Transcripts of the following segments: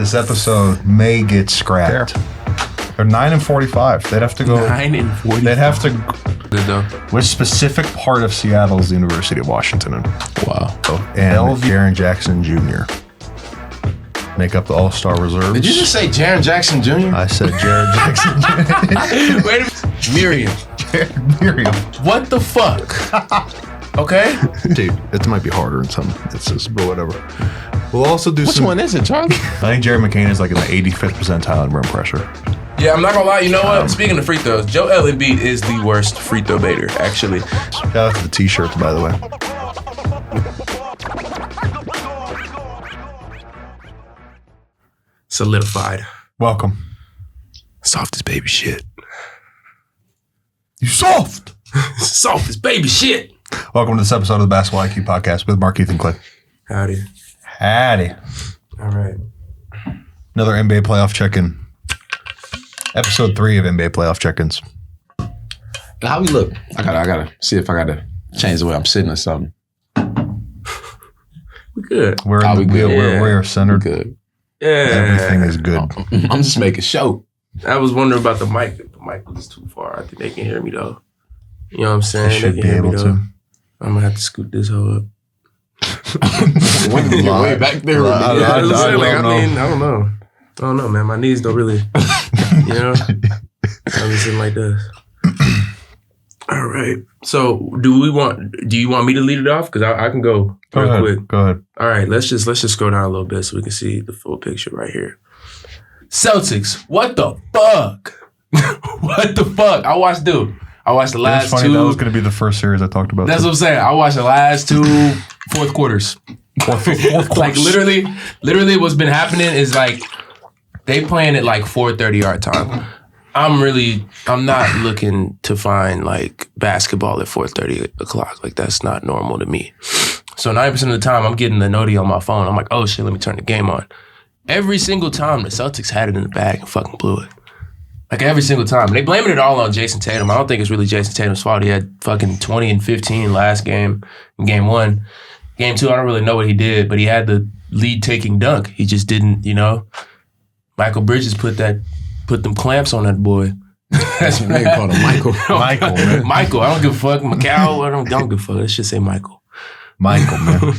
This episode may get scrapped. They're 9-45. They'd have to go. 9-45. They'd have to. Good though. Which specific part of Seattle is the University of Washington in? Wow. And Jaren Jackson Jr. make up the All-Star reserves. Did you just say Jaren Jackson Jr.? I said Jaren Jackson Jr. Wait a minute. Miriam. Miriam. What the fuck? Okay? Dude, it might be harder in some instances, but whatever. We'll also do Which one is it, Charlie? I think Jerry McCain is like in the 85th percentile in rim pressure. Yeah, I'm not gonna lie. You know what? Speaking of free throws, Joel Embiid is the worst free throw baiter, actually. Shout out to the t-shirts, by the way. Solidified. Welcome. Soft as baby shit. You soft! Soft as baby shit. Welcome to this episode of the Basketball IQ Podcast with Mark, Keith, and Clay. Howdy. Howdy. All right. Another NBA playoff check-in. Episode 3 of NBA playoff check-ins. How we look? I gotta see if I gotta change the way I'm sitting or something. We good. We are centered. We good. Yeah. Everything is good. I'm just making show. I was wondering about the mic. If the mic was too far, I think they can hear me though. You know what I'm saying? They should can be hear me, able though. to. I'm gonna have to scoot this hoe up. Way back there. I don't know, man. My knees don't really, you know. I'm just sitting like this. All right. So, do you want me to lead it off? Because I can go real quick. Go ahead. All right. Let's just scroll down a little bit so we can see the full picture right here. Celtics. What the fuck? What the fuck? I watched the last two. That was going to be the first series I talked about. That's what I'm saying. I watched the last two fourth quarters. Fourth quarters. Like literally what's been happening is like they playing at like 4:30 our time. I'm not looking to find like basketball at 4:30 o'clock. Like that's not normal to me. So 90% of the time I'm getting the noti on my phone. I'm like, oh shit, let me turn the game on. Every single time the Celtics had it in the bag and fucking blew it. Like every single time. And they blaming it all on Jason Tatum. I don't think it's really Jason Tatum's fault. He had fucking 20 and 15 last game in game 1. Game 2, I don't really know what he did, but he had the lead taking dunk. He just didn't, you know. Michael Bridges put them clamps on that boy. That's what they call him, Michael. Michael, man. Michael, I don't give a fuck. Macau, I don't give a fuck. Let's just say Michael. Michael, man.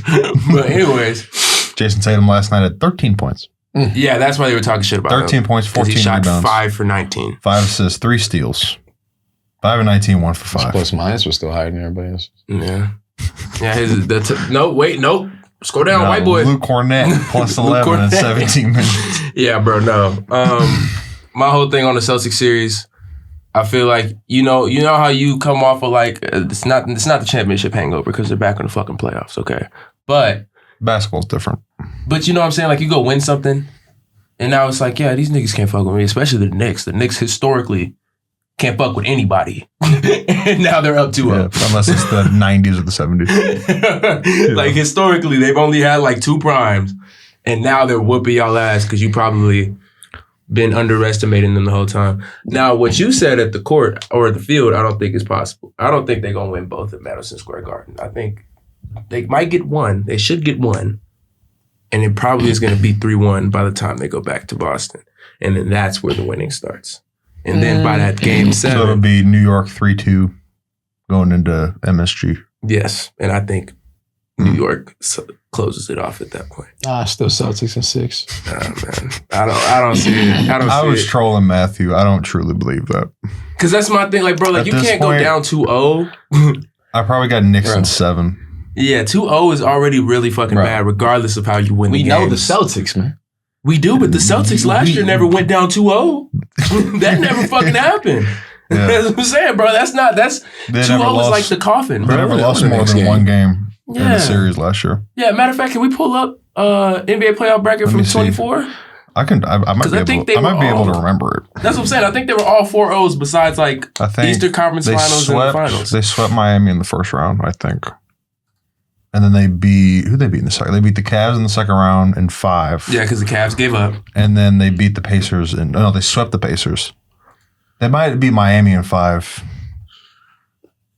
But anyways. Jason Tatum last night had 13 points. Yeah, that's why they were talking shit about 13 him. points, 14 he shot rebounds. 5 for 19. 5 assists, 3 steals. 5 and 19, 1 for 5. Plus minus was still higher than everybody else. Yeah. Yeah, nope. Scroll down, white boy. Luke Cornett plus 11 in 17 minutes. Yeah, bro, no. My whole thing on the Celtics series, I feel like, you know how you come off of like, it's not the championship hangover because they're back in the fucking playoffs, okay? But basketball's different. But you know what I'm saying? Like you go win something, and now it's like, yeah, these niggas can't fuck with me, especially the Knicks. The Knicks historically can't fuck with anybody. And now they're up 2-0. Yeah, unless it's the 90s or the 70s. Like historically, they've only had like 2 primes, and now they're whooping y'all ass because you probably been underestimating them the whole time. Now, what you said at the court or the field, I don't think is possible. I don't think they're going to win both at Madison Square Garden. I think they might get one. They should get one. And it probably is going to be 3-1 by the time they go back to Boston. And then that's where the winning starts. And then by that game 7. So it'll be New York 3-2 going into MSG. Yes. And I think New York closes it off at that point. Still Celtics in 6. Oh, man. I don't see it. I was trolling Matthew. I don't truly believe that. Because that's my thing. Like, bro, like you can't go down 2-0. I probably got Knicks in 7. Yeah, 2-0 is already really fucking bad, regardless of how you win the game. We know the Celtics, man. We do, but the Celtics last year never went down 2-0. That never fucking happened. Yeah. That's what I'm saying, bro. 2-0 is like the coffin, bro. They never lost more than one game in the series last year. Yeah, matter of fact, can we pull up NBA playoff bracket from 24? I might be able to remember it. That's what I'm saying. I think they were all 4-0s besides like Eastern Conference Finals and the Finals. They swept Miami in the first round, I think. And then who'd they beat in the second? They beat the Cavs in the second round in 5. Yeah, because the Cavs gave up. And then they beat the Pacers they swept the Pacers. They might beat Miami in 5.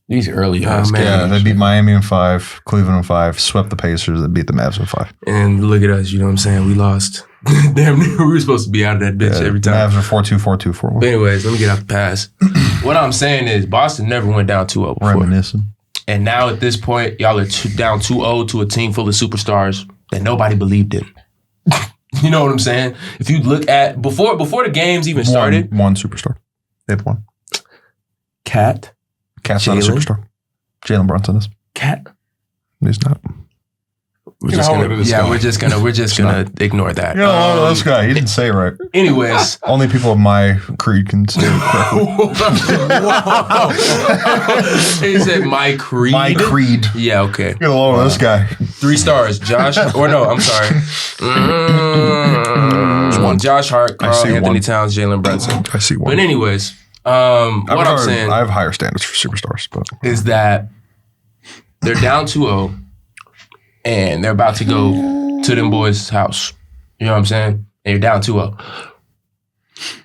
These early ass games. Yeah, they beat Miami in 5, Cleveland in 5, swept the Pacers, and beat the Mavs in 5. And look at us, you know what I'm saying? We lost Damn, we were supposed to be out of that bitch every time. Mavs are 4-2, 4-2, 4-1. But anyways, let me get out the pass. What I'm saying is Boston never went down 2-0 before. Reminiscing. And now at this point, y'all are down 2-0 to a team full of superstars that nobody believed in. You know what I'm saying? If you look at before the games even started. One superstar. They have one. Cat's not a superstar. Jalen Brunson is. Cat. He's not. We're just gonna ignore that. This guy. He didn't say it right. Anyways, only people of my creed can say it correctly. He said my creed. My creed. Yeah, okay. Get along with this guy. 3 stars, Josh. Or no, I'm sorry. Josh Hart, Karl Anthony Towns, Jalen Brunson. I see one. But anyways, what I'm saying, I have higher standards for superstars, but is that they're down 2-0. And they're about to go to them boys' house. You know what I'm saying? And you're down 2-0.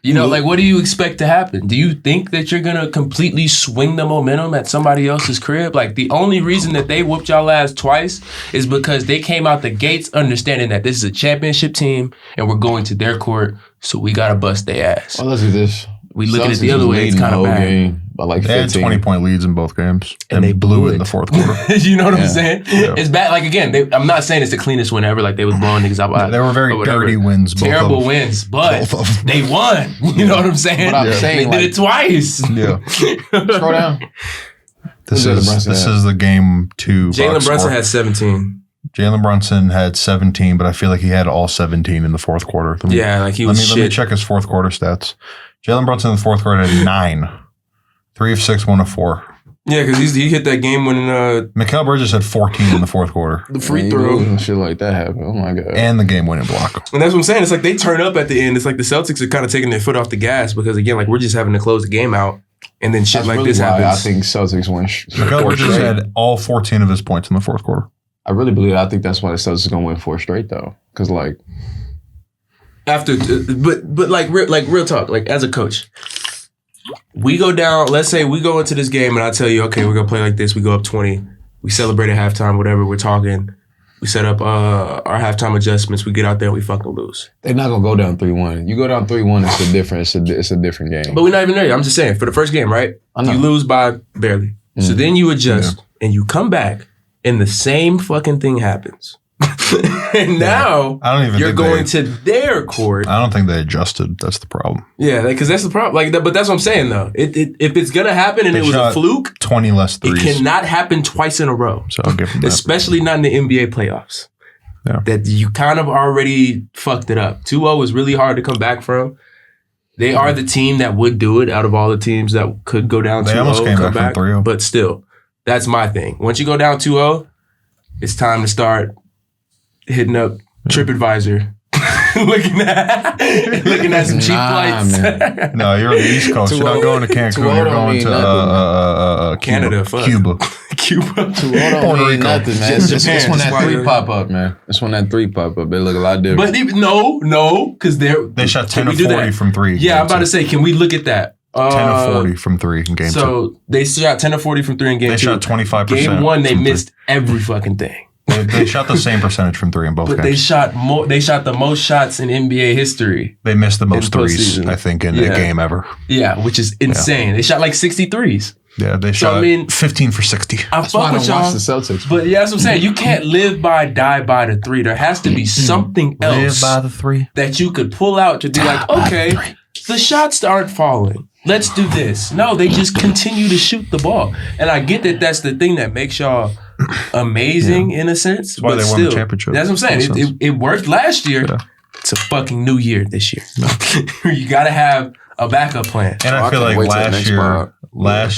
You know, like, what do you expect to happen? Do you think that you're going to completely swing the momentum at somebody else's crib? Like, the only reason that they whooped y'all ass twice is because they came out the gates understanding that this is a championship team and we're going to their court, so we got to bust their ass. Well, let's do this. We look at it the other way, it's kind of bad. Game by like 15. They had 20-point leads in both games. And they blew it in the fourth quarter. You know what I'm saying? Yeah. It's bad. Like, again, I'm not saying it's the cleanest win ever. Like, they was blowing niggas out. They were very dirty wins. Terrible wins, but they won. You know what I'm saying? But I'm saying, they did it twice. Yeah. Scroll down. This is the game 2. Jalen Brunson had 17. Jalen Brunson had 17, but I feel like he had all 17 in the fourth quarter. Like he was Let me check his fourth quarter stats. Jalen Brunson in the fourth quarter had 9. 3 of 6, 1 of 4. Yeah, because he hit that game winning. Mikal Bridges had 14 in the fourth quarter. The free throw and shit like that happened. Oh my god! And the game winning block. And that's what I'm saying. It's like they turn up at the end. It's like the Celtics are kind of taking their foot off the gas because again, like we're just having to close the game out, and then shit like this happens. I think Celtics win. Mikal Bridges had all 14 of his points in the fourth quarter. I really believe. I think that's why the Celtics are gonna win 4 straight though, because like after, but like real talk, like as a coach. We go down, let's say we go into this game and I tell you, okay, we're going to play like this. We go up 20. We celebrate at halftime, whatever. We're talking. We set up our halftime adjustments. We get out there and we fucking lose. They're not going to go down 3-1. You go down 3-1, it's a different game. But we're not even there yet. I'm just saying, for the first game, right? You lose by barely. Mm-hmm. So then you adjust and you come back and the same fucking thing happens. And now you're going to their court. I don't think they adjusted. That's the problem. Yeah, because that's the problem. Like, but that's what I'm saying though. If it's gonna happen and it was a fluke, 20 less threes. It cannot happen twice in a row. So I'll give them that. Especially not in the NBA playoffs. Yeah. That you kind of already fucked it up. 2-0 is really hard to come back from. They are the team that would do it out of all the teams that could go down 2-0. They almost came back from 3-0. But still, that's my thing. Once you go down 2-0, it's time to start hitting up TripAdvisor, looking at some cheap flights. No, you're on the East Coast. You're not going to Cancun. You're going to Canada, Cuba. Puerto Rico. Nothing, man. It's when that 3 pop up, man. It's when that 3 pop up. They look a lot different. But even, no, because they shot 10 of 40 from 3. Yeah, I'm about to say, can we look at that? 10 of 40 from 3 in game 2. So they shot 10 of 40 from 3 in game 2. They shot 25%. Game 1, they missed every fucking thing. They shot the same percentage from 3 in both games. But they shot more. They shot the most shots in NBA history. They missed the most threes, I think, in a game ever. Yeah, which is insane. They shot like 63s. Yeah, they shot 15 for 60. That's why I don't watch the Celtics. But yeah, that's what I'm saying. You can't live by, die by the 3. There has to be something else live by the 3 that you could pull out to be like, okay, the shots aren't falling. Let's do this. No, they just continue to shoot the ball. And I get that that's the thing that makes y'all amazing in a sense. That's why they won the championship. That's what I'm saying. It worked last year. Yeah. It's a fucking new year this year. You got to have a backup plan. And I feel like last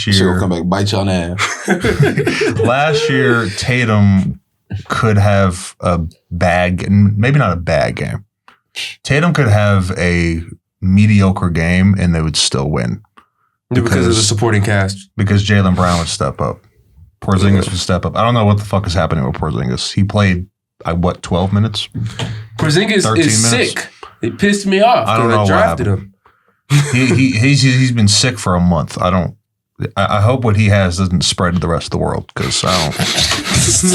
year, she'll come back bite y'all in the last year, Tatum could have a bad, maybe not a bad game. Tatum could have a mediocre game and they would still win. Because of the supporting cast. Because Jaylen Brown would step up. Porzingis would step up. I don't know what the fuck is happening with Porzingis. He played, 12 minutes? Porzingis is sick. It pissed me off because I drafted him. He's been sick for a month. I hope what he has doesn't spread to the rest of the world because I don't. He's been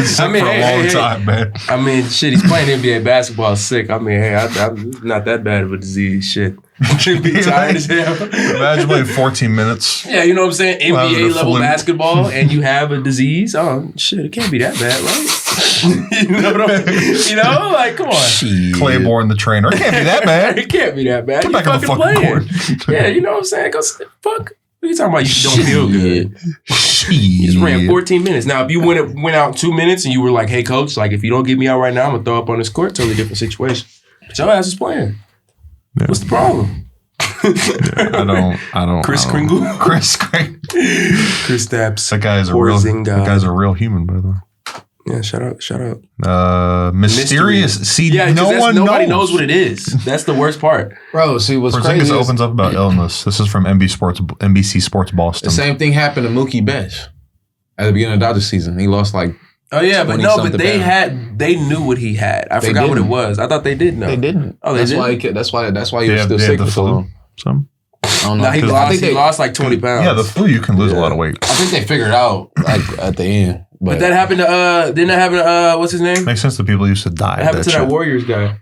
sick for a long time, man. I mean, shit, he's playing NBA basketball sick. I mean, hey, I'm not that bad of a disease. Shit. Be tired as hell. Imagine playing 14 minutes. Yeah, you know what I'm saying? NBA level basketball and you have a disease. Oh, shit, it can't be that bad, right? Like, come on. Claiborne the trainer. It can't be that bad. It can't be that bad. Get back on the fucking court. Yeah, you know what I'm saying? Cause fuck. What are you talking about? You don't feel good. You just ran 14 minutes. Now, if you went out 2 minutes and you were like, hey, coach, like, if you don't get me out right now, I'm going to throw up on this court. Totally different situation. But your ass is playing. Yeah. What's the problem? I don't. Chris Kringle? Chris Kringle. Chris Stapps. That guy's a real human, by the way. Yeah, shout out. Mysterious. See, yeah, nobody knows what it is. That's the worst part. Bro, see what's crazy opens up about illness. This is from NBC Sports Boston. The same thing happened to Mookie Betts at the beginning of Dodgers season. He lost like but they knew what he had. I forgot what it was. I thought they did know. They didn't. Oh, they didn't? That's why he was still sick for so long. I don't know. He lost like 20 pounds. Yeah, the flu, you can lose a lot of weight. I think they figured it out like at the end. But that happened to didn't that happen to what's his name? Makes sense that people used to die. It happened to that Warriors guy.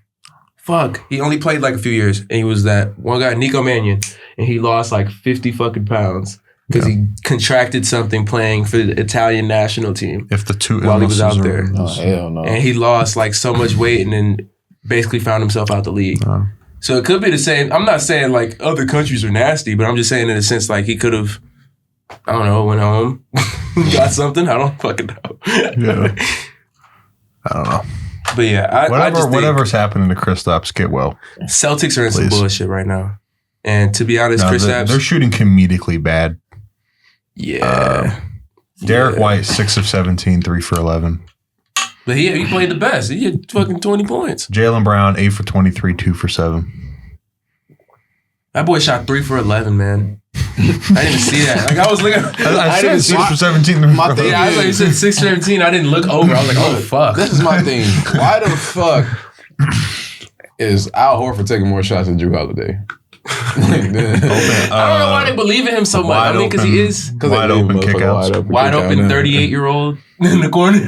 Fuck. He only played like a few years. And he was that one guy, Nico Mannion. And he lost like 50 fucking pounds. Because he contracted something playing for the Italian national team. If the two while he was out there. Oh, hell no. And he lost like so much weight and then basically found himself out the league. So it could be the same. I'm not saying like other countries are nasty, but I'm just saying in a sense like he could have, I don't know, went home, got something. I don't fucking know. Yeah. I don't know. But yeah, whatever's happening to Kristaps, get well. Celtics are in some bullshit right now. And to be honest, Kristaps, they're shooting comedically bad. Yeah. Derek White, 6 of 17, 3 for 11. But he played the best. He had fucking 20 points. Jaylen Brown, 8 for 23, 2 for 7. That boy shot 3 for 11, man. I didn't even see that. Like I was looking. I said 6 for 17. My thing, I was like, you said 6 for 17. I didn't look over. I was like, oh fuck. This is my thing. Why the fuck is Al Horford taking more shots than Drew Holiday? I don't know why they believe in him so much. I mean, because he is wide open kickouts. Wide open 38-year-old in the corner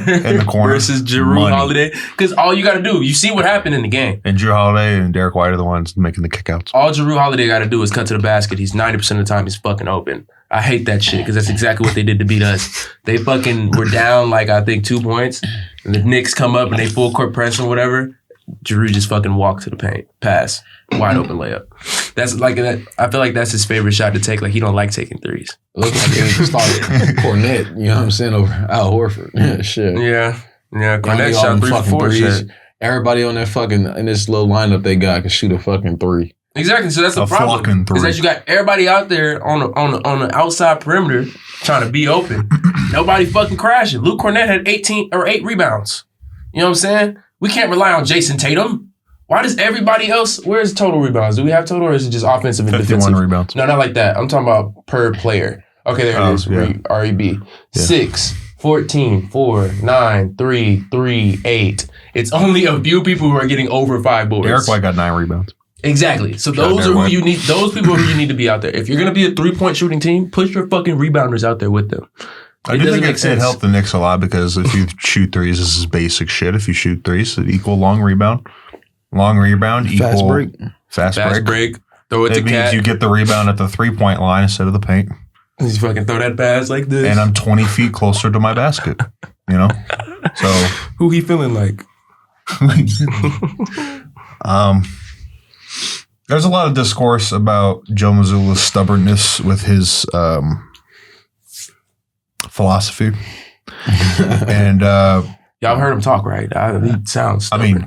versus Drew Holiday. Because all you got to do, you see what happened in the game. And Drew Holiday and Derek White are the ones making the kickouts. All Drew Holiday got to do is cut to the basket. He's 90% of the time he's fucking open. I hate that shit because that's exactly what they did to beat us. They fucking were down like I think 2 points, and the Knicks come up and they full court press or whatever. Drew just fucking walked to the paint, pass, wide open layup. That's like I feel like that's his favorite shot to take. Like he don't like taking threes. It looks like they started Cornette. You know what I'm saying, over Al Horford. Yeah, shit. Yeah. Cornette shot 3 for 4. Shit. Everybody on that fucking in this little lineup they got can shoot a fucking 3. Exactly. So that's the problem. Is that you got everybody out there on the outside perimeter trying to be open. Nobody fucking crashing. Luke Cornette had 8 rebounds. You know what I'm saying? We can't rely on Jason Tatum. Why does everybody else? Where's total rebounds? Do we have total or is it just offensive and 51 defensive? Rebounds. No, not like that. I'm talking about per player. Okay, there it is. Yeah. REB. Yeah. 6, 14, 4, 9, 3, 3, 8. It's only a few people who are getting over 5 boards. Derek White got 9 rebounds. Exactly. So those are who you need. Those people who you need to be out there. If you're going to be a 3-point shooting team, push your fucking rebounders out there with them. I do think it helped the Knicks a lot because if you shoot threes, this is basic shit. If you shoot threes, it equal long rebound. Long rebound fast equal break. Fast break. Throw it to means Cat. You get the rebound at the 3-point line instead of the paint. You fucking throw that pass like this. And I'm 20 feet closer to my basket. You know? So who he feeling like? There's a lot of discourse about Joe Mazzulla's stubbornness with his philosophy. And y'all heard him talk, right? He sounds stubborn. I mean,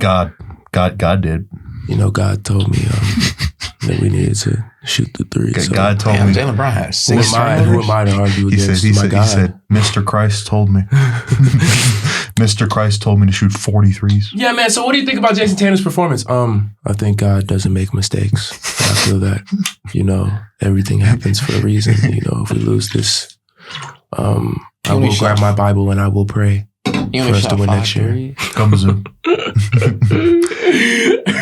God did. You know, God told me that we needed to shoot the 3. So. God told me. Jaylen Brown has 6. Who am I to argue against my God? He said, Mr. Christ told me. Mr. Christ told me to shoot 43s. Yeah, man. So what do you think about Jason Tatum's performance? I think God doesn't make mistakes. I feel that, everything happens for a reason. If we lose this, I will grab my Bible and I will pray for us to win next year. Comes in.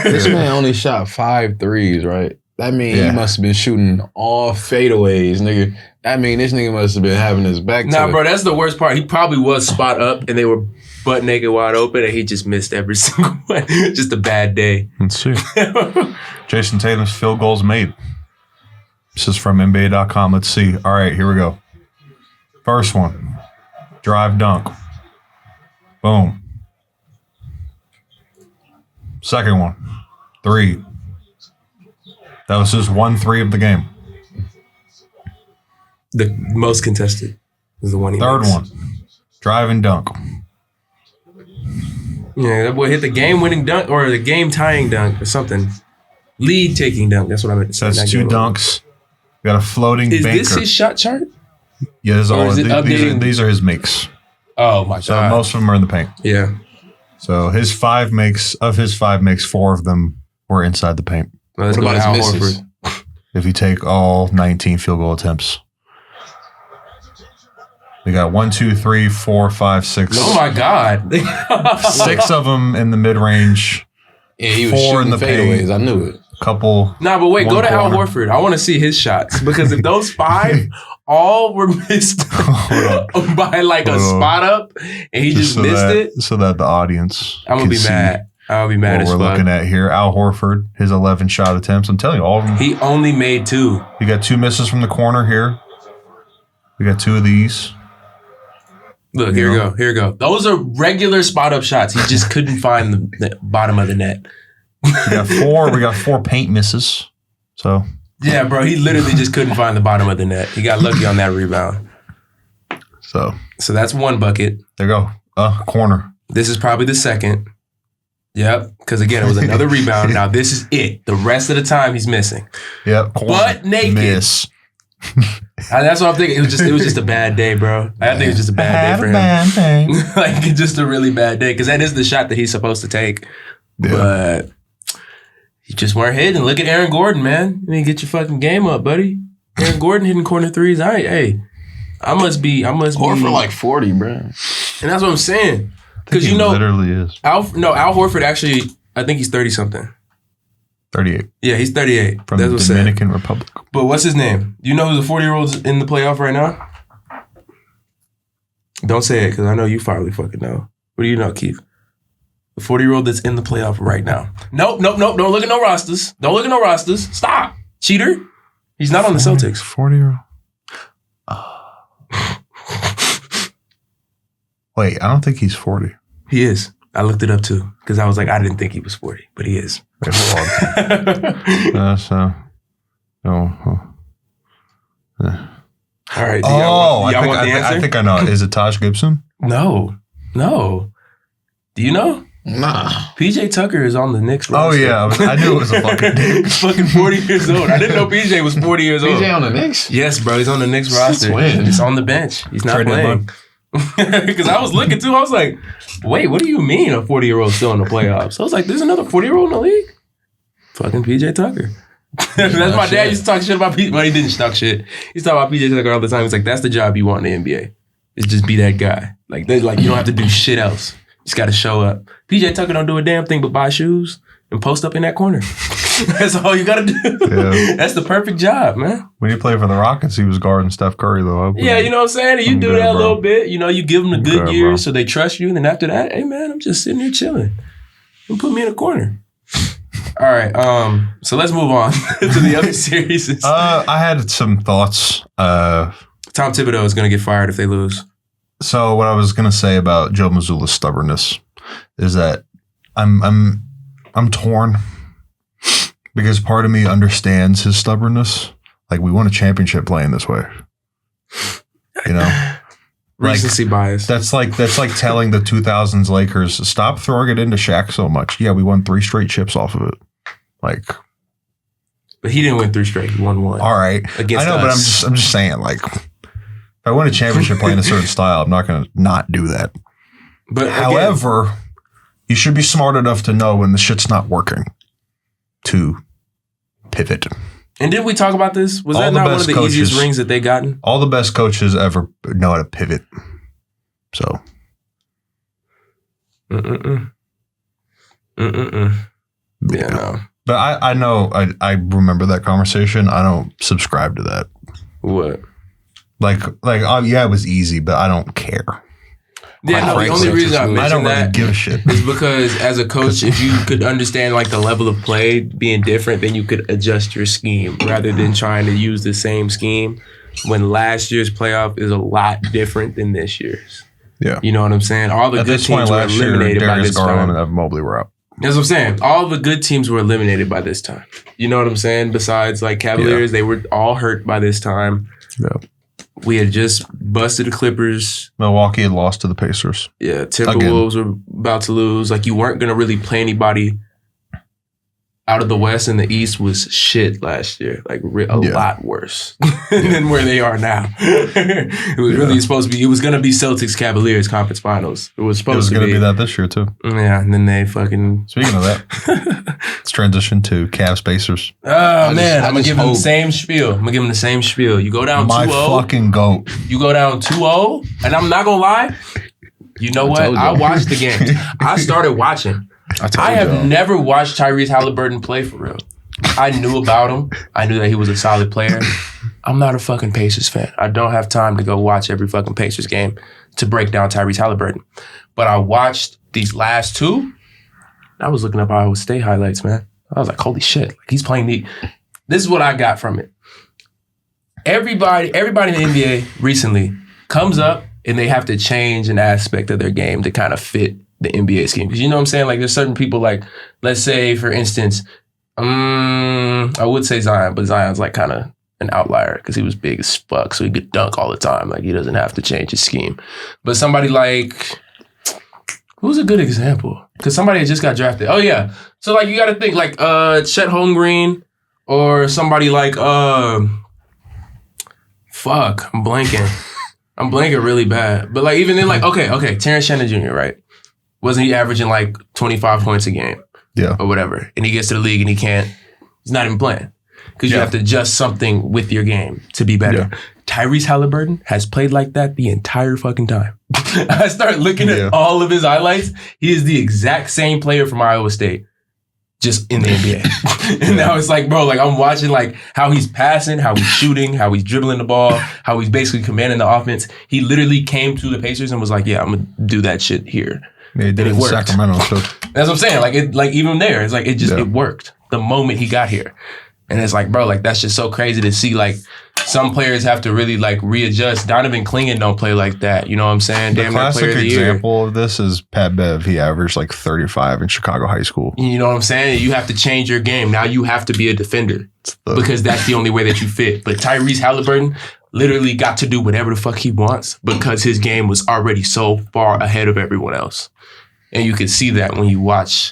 This man only shot 5 threes, right? That mean he must have been shooting all fadeaways, nigga. I mean, this nigga must have been having his back to bro, that's the worst part. He probably was spot up and they were butt naked wide open and he just missed every single one. Just a bad day. Let's see. Jason Tatum's field goals made. This is from NBA.com. Let's see. All right, here we go. First one. Drive dunk. Boom. Second one. 3. That was just 1-3 of the game. The most contested is the one he Third makes. one. Drive and dunk. Yeah, that boy hit the game-winning dunk or the game-tying dunk or something. Lead-taking dunk. That's what I meant to say. That's 2 dunks. We got a floating banker. Is this his shot chart? Yeah, this is Or all. is it updating? These are his makes. Oh, my So God. most of them are in the paint. Yeah. So his 5 makes, 4 of them were inside the paint. Well, let's What go to about Al his misses? Horford. If you take all 19 field goal attempts. We got 1, 2, 3, 4, 5, 6. Oh, my God. 6 of them in the mid-range. Yeah, he was 4 shooting in the fadeaways. paint. I knew it. Couple. Nah, but wait, One go to Al corner. Horford. I want to see his shots because if those 5 all were missed by like a spot up and he just so missed that, it, so that the audience I'm gonna can be see mad. I'll be mad what as we're fuck. looking at here. Al Horford, his 11 shot attempts. I'm telling you, all of them. He only made 2. You got 2 misses from the corner here. We got 2 of these. Look, here we go. Here we go. Those are regular spot up shots. He just couldn't find the bottom of the net. We got 4. We got 4 paint misses. So Yeah, bro. He literally just couldn't find the bottom of the net. He got lucky on that rebound. So that's 1 bucket. there you go. Corner. This is probably the second. Yep. Because again, it was another rebound. Now this is it. The rest of the time he's missing. Yep. Corner. Butt naked. Miss. That's what I'm thinking. It was just a bad day, bro. I think it was just a bad day for him. Bad day. Like just a really bad day. Because that is the shot that he's supposed to take. Yeah. But you just weren't hitting. Look at Aaron Gordon, man. You need to get your fucking game up, buddy. Aaron Gordon hitting corner threes. I must be. Or for like 40, bro. And that's what I'm saying. Because He literally is. Al Horford actually, I think he's 30 something. 38 Yeah, he's 38. from That's the what's saying. Dominican Republic. But what's his name? You know who the 40-year-old's in the playoff right now? Don't say it, because I know you probably fucking know. What do you know, Keith? The 40-year-old that's in the playoff right now. Nope. Don't look at no rosters. Don't look at no rosters. Stop. Cheater. He's not on the Celtics. 40-year-old. Wait, I don't think he's 40. He is. I looked it up too, because I was like, I didn't think he was 40, but he is. Wait, hold on. All right. I think I know. Is it Taj Gibson? No. Do you know? Nah. PJ Tucker is on the Knicks Oh roster. yeah, I knew it was a fucking dick. He's fucking 40 years old. I didn't know PJ was 40 years old. PJ on the Knicks? Yes, bro. He's on the Knicks roster. Twin. He's on the bench. He's not Trade playing. Because I was looking too. I was like, wait, what do you mean a 40-year-old still in the playoffs? I was like, there's another 40-year-old in the league? Fucking PJ Tucker. That's my dad used to talk shit about PJ. Well, he didn't talk shit. He used to talk about PJ Tucker all the time. He's like, that's the job you want in the NBA. Is just be that guy. Like you don't have to do shit else. You just got to show up. PJ Tucker don't do a damn thing but buy shoes and post up in that corner. That's all you got to do. Yeah. That's the perfect job, man. When he played for the Rockets, he was guarding Steph Curry though. Yeah, you know what I'm saying? You I'm do good, that a bro. little bit. You know, you give them the good good, years bro. so they trust you. And then after that, hey, man, I'm just sitting here chilling. Don't put me in a corner. All right. So let's move on to the other series. I had some thoughts. Tom Thibodeau is going to get fired if they lose. So what I was gonna say about Joe Mazzulla's stubbornness is that I'm torn because part of me understands his stubbornness. Like we won a championship playing this way, you know. Recency bias. That's like telling the 2000s Lakers stop throwing it into Shaq so much. Yeah, we won 3 straight chips off of it. Like, But he didn't win 3 straight. He won 1. all right, Against I know, but us. I'm just saying, like, if I win a championship playing a certain style, I'm not going to not do that. But again, However, you should be smart enough to know when the shit's not working to pivot. and did we talk about this? Was all that the not one of best the coaches- easiest rings that they gotten? All the best coaches ever know how to pivot. So, Yeah, no. But I know, I remember that conversation. I don't subscribe to that. What? Yeah, it was easy, but I don't care. Yeah, no, the only reason I don't really give a shit is because as a coach, if you could understand like the level of play being different, then you could adjust your scheme rather than trying to use the same scheme when last year's playoff is a lot different than this year's. Yeah. You know what I'm saying? All the good teams were eliminated by this time. And Evan Mobley were out. That's what I'm saying. All the good teams were eliminated by this time. You know what I'm saying? Besides like Cavaliers, they were all hurt by this time. Yeah. We had just busted the Clippers. Milwaukee had lost to the Pacers. Yeah, Timberwolves were about to lose. Like, you weren't going to really play anybody out of the West, and the East was shit last year. Like, a lot worse than where they are now. It was really supposed to be, it was going to be Celtics Cavaliers conference finals. It was supposed to be. It was going to be that this year, too. Yeah, and then they fucking. Speaking of that, let's transition to Cavs Pacers. Oh, man, I'm going to give them the same spiel. You go down 2-0. My fucking goat. You go down 2-0, and I'm not going to lie. You know what? I watched the games. I started watching. I have never watched Tyrese Halliburton play for real. I knew about him. I knew that he was a solid player. I'm not a fucking Pacers fan. I don't have time to go watch every fucking Pacers game to break down Tyrese Halliburton. But I watched these last two. I was looking up Iowa State highlights, man. I was like, holy shit. Like, he's playing This is what I got from it. Everybody in the NBA recently comes up and they have to change an aspect of their game to kind of fit the NBA scheme. Because you know what I'm saying? Like, there's certain people, like, let's say, for instance, I would say Zion, but Zion's like kind of an outlier because he was big as fuck, so he could dunk all the time. Like, he doesn't have to change his scheme. But somebody like, who's a good example? Because somebody had just got drafted. Oh, yeah. So, like, you got to think, like, Chet Holmgren or somebody like, I'm blanking. I'm blanking really bad. But, like, even then, like, okay, Terrence Shannon Jr., right? Wasn't he averaging like 25 points a game? Yeah. Or whatever. And he gets to the league and he's not even playing. Because you have to adjust something with your game to be better. Yeah. Tyrese Halliburton has played like that the entire fucking time. I started looking at all of his highlights. He is the exact same player from Iowa State, just in the NBA. And now it's like, bro, like I'm watching like how he's passing, how he's shooting, how he's dribbling the ball, how he's basically commanding the offense. He literally came to the Pacers and was like, yeah, I'm going to do that shit here. Yeah, he did it in Sacramento. So. That's what I'm saying. Like even there, it's like it worked the moment he got here. And it's like, bro, like that's just so crazy to see. Like some players have to really like readjust. Donovan Clingan don't play like that. You know what I'm saying? The classic example of this is Pat Bev. He averaged like 35 in Chicago high school. You know what I'm saying? You have to change your game. Now you have to be a defender because that's the only way that you fit. But Tyrese Halliburton literally got to do whatever the fuck he wants because his game was already so far ahead of everyone else. And you can see that when you watch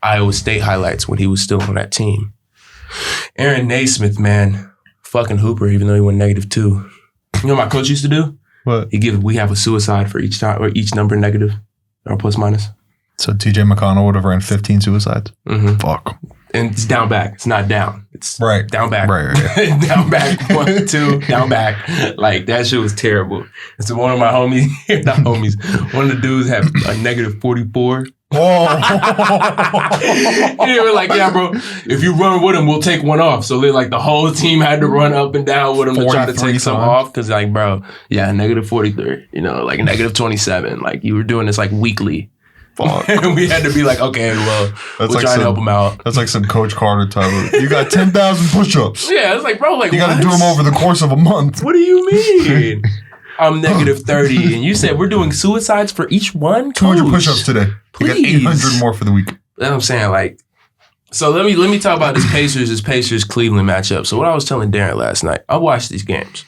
Iowa State highlights when he was still on that team. Aaron Naismith, man, fucking hooper, even though he went -2. You know what my coach used to do? What? We have a suicide for each time or each number negative or plus minus. So TJ McConnell would have ran 15 suicides? Mm-hmm. Fuck. And it's down back. It's not down. It's down back. Right. Down back. 1, 2, down back. Like, that shit was terrible. And so one of my homies, not homies, one of the dudes had a -44. Oh. Yeah, we're like, yeah, bro, if you run with him, we'll take one off. So like the whole team had to run up and down with him to try to take some off. Because like, bro, yeah, -43, you know, like -27. Like you were doing this like weekly. Fuck. And we had to be like, okay, well, we'll try to help him out. That's like some Coach Carter type. You got 10,000 push-ups. Yeah, it's like, bro, like, you got to do them over the course of a month. What do you mean? I'm -30, and you said we're doing suicides for each one? 200 push-ups today. Please. You got 800 more for the week. That's what I'm saying. Like, so let me talk about this Pacers Cleveland matchup. So what I was telling Darren last night, I watched these games,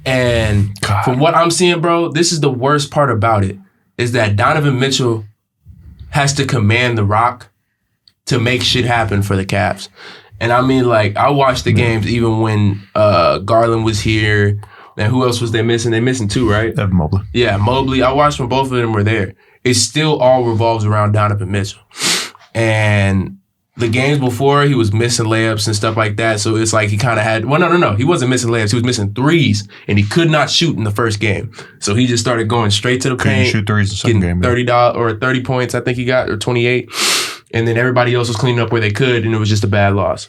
and from what I'm seeing, bro, this is the worst part about it is that Donovan Mitchell has to command the rock to make shit happen for the Cavs. And I mean, like, I watched the games even when Garland was here. And who else was they missing? They missing 2, right? Evan Mobley. Yeah, Mobley. I watched when both of them were there. It still all revolves around Donovan Mitchell. And the games before, he was missing layups and stuff like that. So it's like he kind of had, well, no. He wasn't missing layups. He was missing threes. And he could not shoot in the first game. So he just started going straight to the paint. Shoot threes in the second game. $30 or 30 points, I think he got, or 28. and then everybody else was cleaning up where they could, and it was just a bad loss.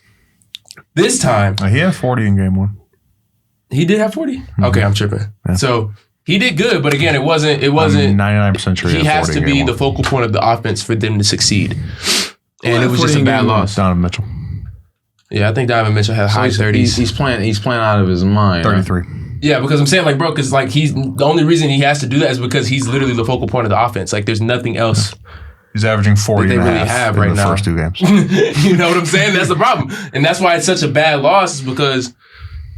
This time, he had 40 in game 1. He did have 40? Mm-hmm. Okay, I'm tripping. Yeah. So he did good, but again, it wasn't. I'm 99% sure he has to be the focal point of the offense for them to succeed. And it was just a bad loss. Donovan Mitchell. Yeah, I think Donovan Mitchell had high 30s. He's playing out of his mind. 33. Right? Yeah, because I'm saying, like, bro, because like the only reason he has to do that is because he's literally the focal point of the offense. Like, there's nothing else. He's averaging 40 they and a really half have in right the now. first 2 games. You know what I'm saying? That's the problem. And that's why it's such a bad loss, is because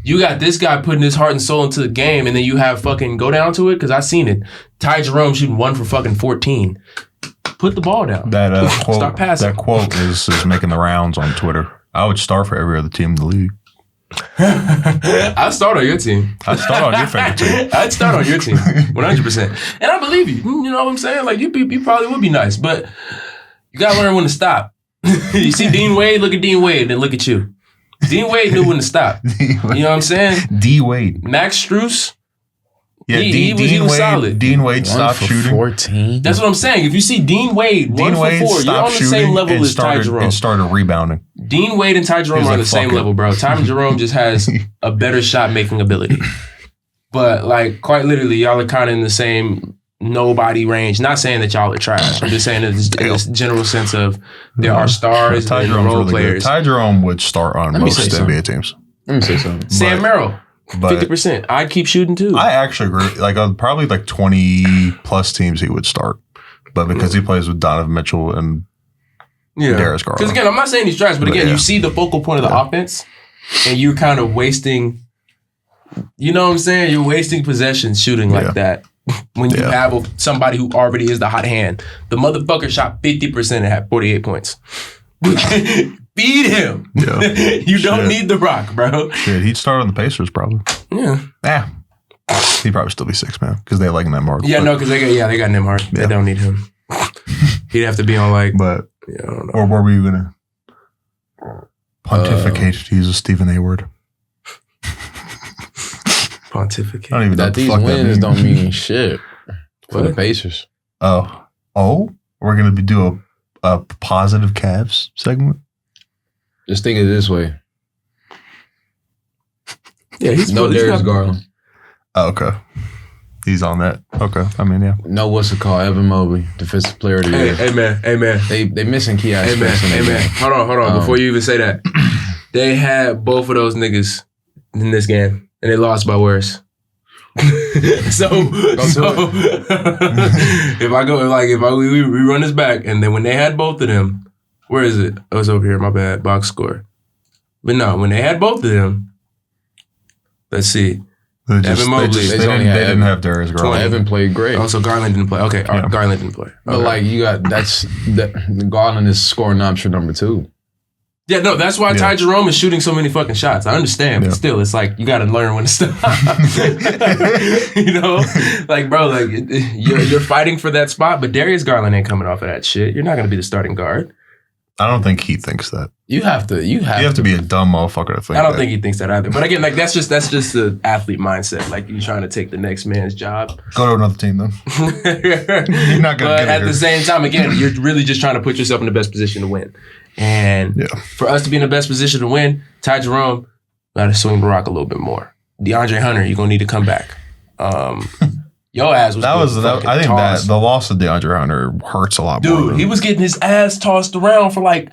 you got this guy putting his heart and soul into the game, and then you have fucking go down to it, because I seen it. Ty Jerome shooting 1 for fucking 14. Put the ball down. That quote, start passing. That quote is making the rounds on Twitter. I would start for every other team in the league. I'd start on your team. I'd start on your favorite team. I'd start on your team, 100%. And I believe you. You know what I'm saying? Like, you probably would be nice, but you gotta learn when to stop. You see Dean Wade? Look at Dean Wade, then look at you. Dean Wade knew when to stop. You know what I'm saying? D Wade. Max Strus. Yeah, he was solid. Dean Wade stopped shooting. 14. That's what I'm saying. If you see Dean Wade, 1 for 4, you're on the same level as Ty Jerome. And started rebounding. Dean Wade and Ty Jerome are on the same level, bro. Ty Jerome just has a better shot-making ability. But, like, quite literally, y'all are kind of in the same nobody range. Not saying that y'all are trash. I'm just saying in this general sense of there are stars and role players. Ty Jerome would start on most NBA teams. Let me say something. Sam Merrill. 50%. I'd keep shooting too. I actually agree. Like probably like 20 plus teams he would start, but because he plays with Donovan Mitchell and Darius Garland. Because again, I'm not saying he's trash, but again, you see the focal point of the offense, and you're kind of wasting. You know what I'm saying? You're wasting possessions shooting like that when you have somebody who already is the hot hand. The motherfucker shot 50% and had 48 points. Feed him. Yeah. You don't need the rock, bro. Shit, he'd start on the Pacers probably. Yeah. He'd probably still be 6 man because they like Nembhard. Yeah, no, because they got Nembhard. Yeah. They don't need him. He'd have to be on like. But I don't know. Or were we gonna pontificate to use a Stephen A word? Pontificate. I don't even know that these wins don't mean shit for the Pacers. Oh, we're gonna do a positive Cavs segment. Just think of it this way. Yeah, he's no Darius Garland. Oh, okay. He's on that. Okay. I mean, yeah. No, what's it called? Evan Mobley, defensive player of the year. Hey, man. They missing key aspects. Hey, man. Hold on. Before you even say that, they had both of those niggas in this game, and they lost by worse. so we run this back, and then when they had both of them, where is it? Oh, it's over here. My bad. Box score. But no, when they had both of them, let's see. Evan Mobley. They didn't have Darius Garland. Evan played great. Also, Garland didn't play. Okay, Garland didn't play. But like you got the Garland is scoring option number 2. Yeah, no, that's why Ty Jerome is shooting so many fucking shots. I understand, but still, it's like you got to learn when to stop. You know, like bro, like you're fighting for that spot, but Darius Garland ain't coming off of that shit. You're not going to be the starting guard. I don't think he thinks that. You have to be a dumb motherfucker to think. I don't think he thinks that either. But again, like that's just the athlete mindset. Like you trying to take the next man's job. Go to another team then. You're not gonna. But at the same time, again, you're really just trying to put yourself in the best position to win. And for us to be in the best position to win, Ty Jerome got to swing the rock a little bit more. DeAndre Hunter, you're gonna need to come back. Your ass was. I think that the loss of DeAndre Hunter hurts a lot more. Dude, he was getting his ass tossed around for like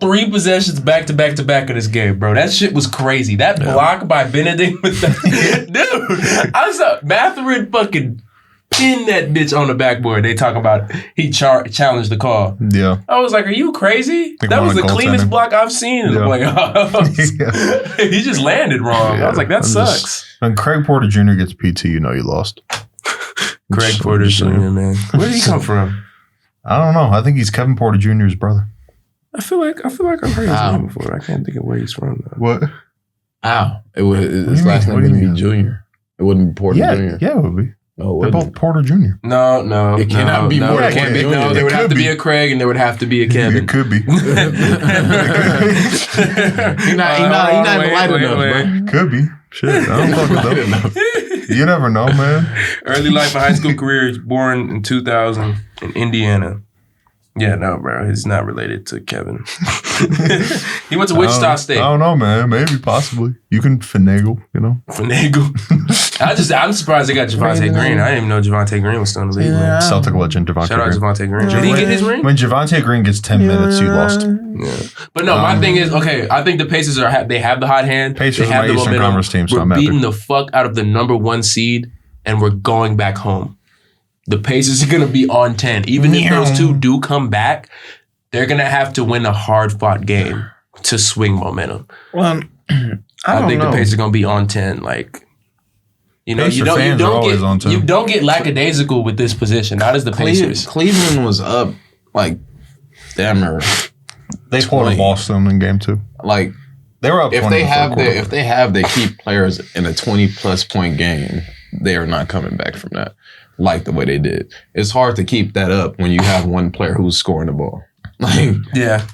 3 possessions back to back to back in this game, bro. That shit was crazy. That block by Benedict with that. Dude, I saw Matherin fucking pin that bitch on the backboard. They talk about he challenged the call. Yeah. I was like, are you crazy? That was the cleanest block I've seen in the playoffs. He just landed wrong. I was like, that sucks. When Craig Porter Jr. gets PT, you know you lost. Craig Porter Jr., man. Where did he come from? I don't know. I think he's Kevin Porter Jr.'s brother. I feel like I've heard his name before. I can't think of where he's from though. What? His last name wouldn't be Jr. It wouldn't be Porter Jr. Yeah, it would be. Oh, they're both Porter Jr. No. It cannot be more. It can't be. No, there would have to be a Craig and there would have to be a Kevin. It could be. He's not even light enough, bro. Could be. Shit, I don't fucking know. You never know, man. Early life and high school career. Born in 2000 in Indiana. Yeah, no, bro. He's not related to Kevin. He went to Wichita State. I don't know, man. Maybe, possibly. You can finagle, you know? Finagle. I'm surprised they got Javonte Green. I didn't even know Javonte Green was still in the league. Yeah. Celtic legend, Javonte Green. Shout out Javonte Green. Did he get his ring? When Javonte Green gets 10 minutes, you lost. Yeah. But no, my thing is, okay, I think the Pacers they have the hot hand. Pacers they have are the my Eastern Conference team, so we're I'm happy. beating the fuck out of the number 1 seed, and we're going back home. The Pacers are going to be on 10. Even if those two do come back, they're going to have to win a hard-fought game to swing momentum. Well, I think the Pacers are going to be on 10. Like, you know, you don't get lackadaisical with this position. Not as the Pacers. Cleveland was up, like, damn near. They pulled a Boston in game 2. Like, they were up. If they have their key players in a 20+ point game, they are not coming back from that like the way they did. It's hard to keep that up when you have one player who's scoring the ball. Like, yeah.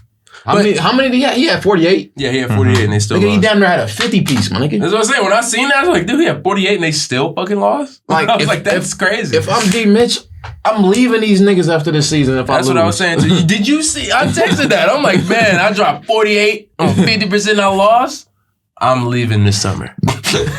How many did he have? He had 48. Yeah, he had 48 and they still lost. He damn near had a 50 piece, man. That's what I'm saying. When I seen that, I was like, dude, he had 48 and they still fucking lost? Like, I was like, that's crazy. If I'm D. Mitch, I'm leaving these niggas after this season if That's what I was saying to you. Did you see? I texted that. I'm like, man, I dropped 48 on 50% I lost. I'm leaving this summer.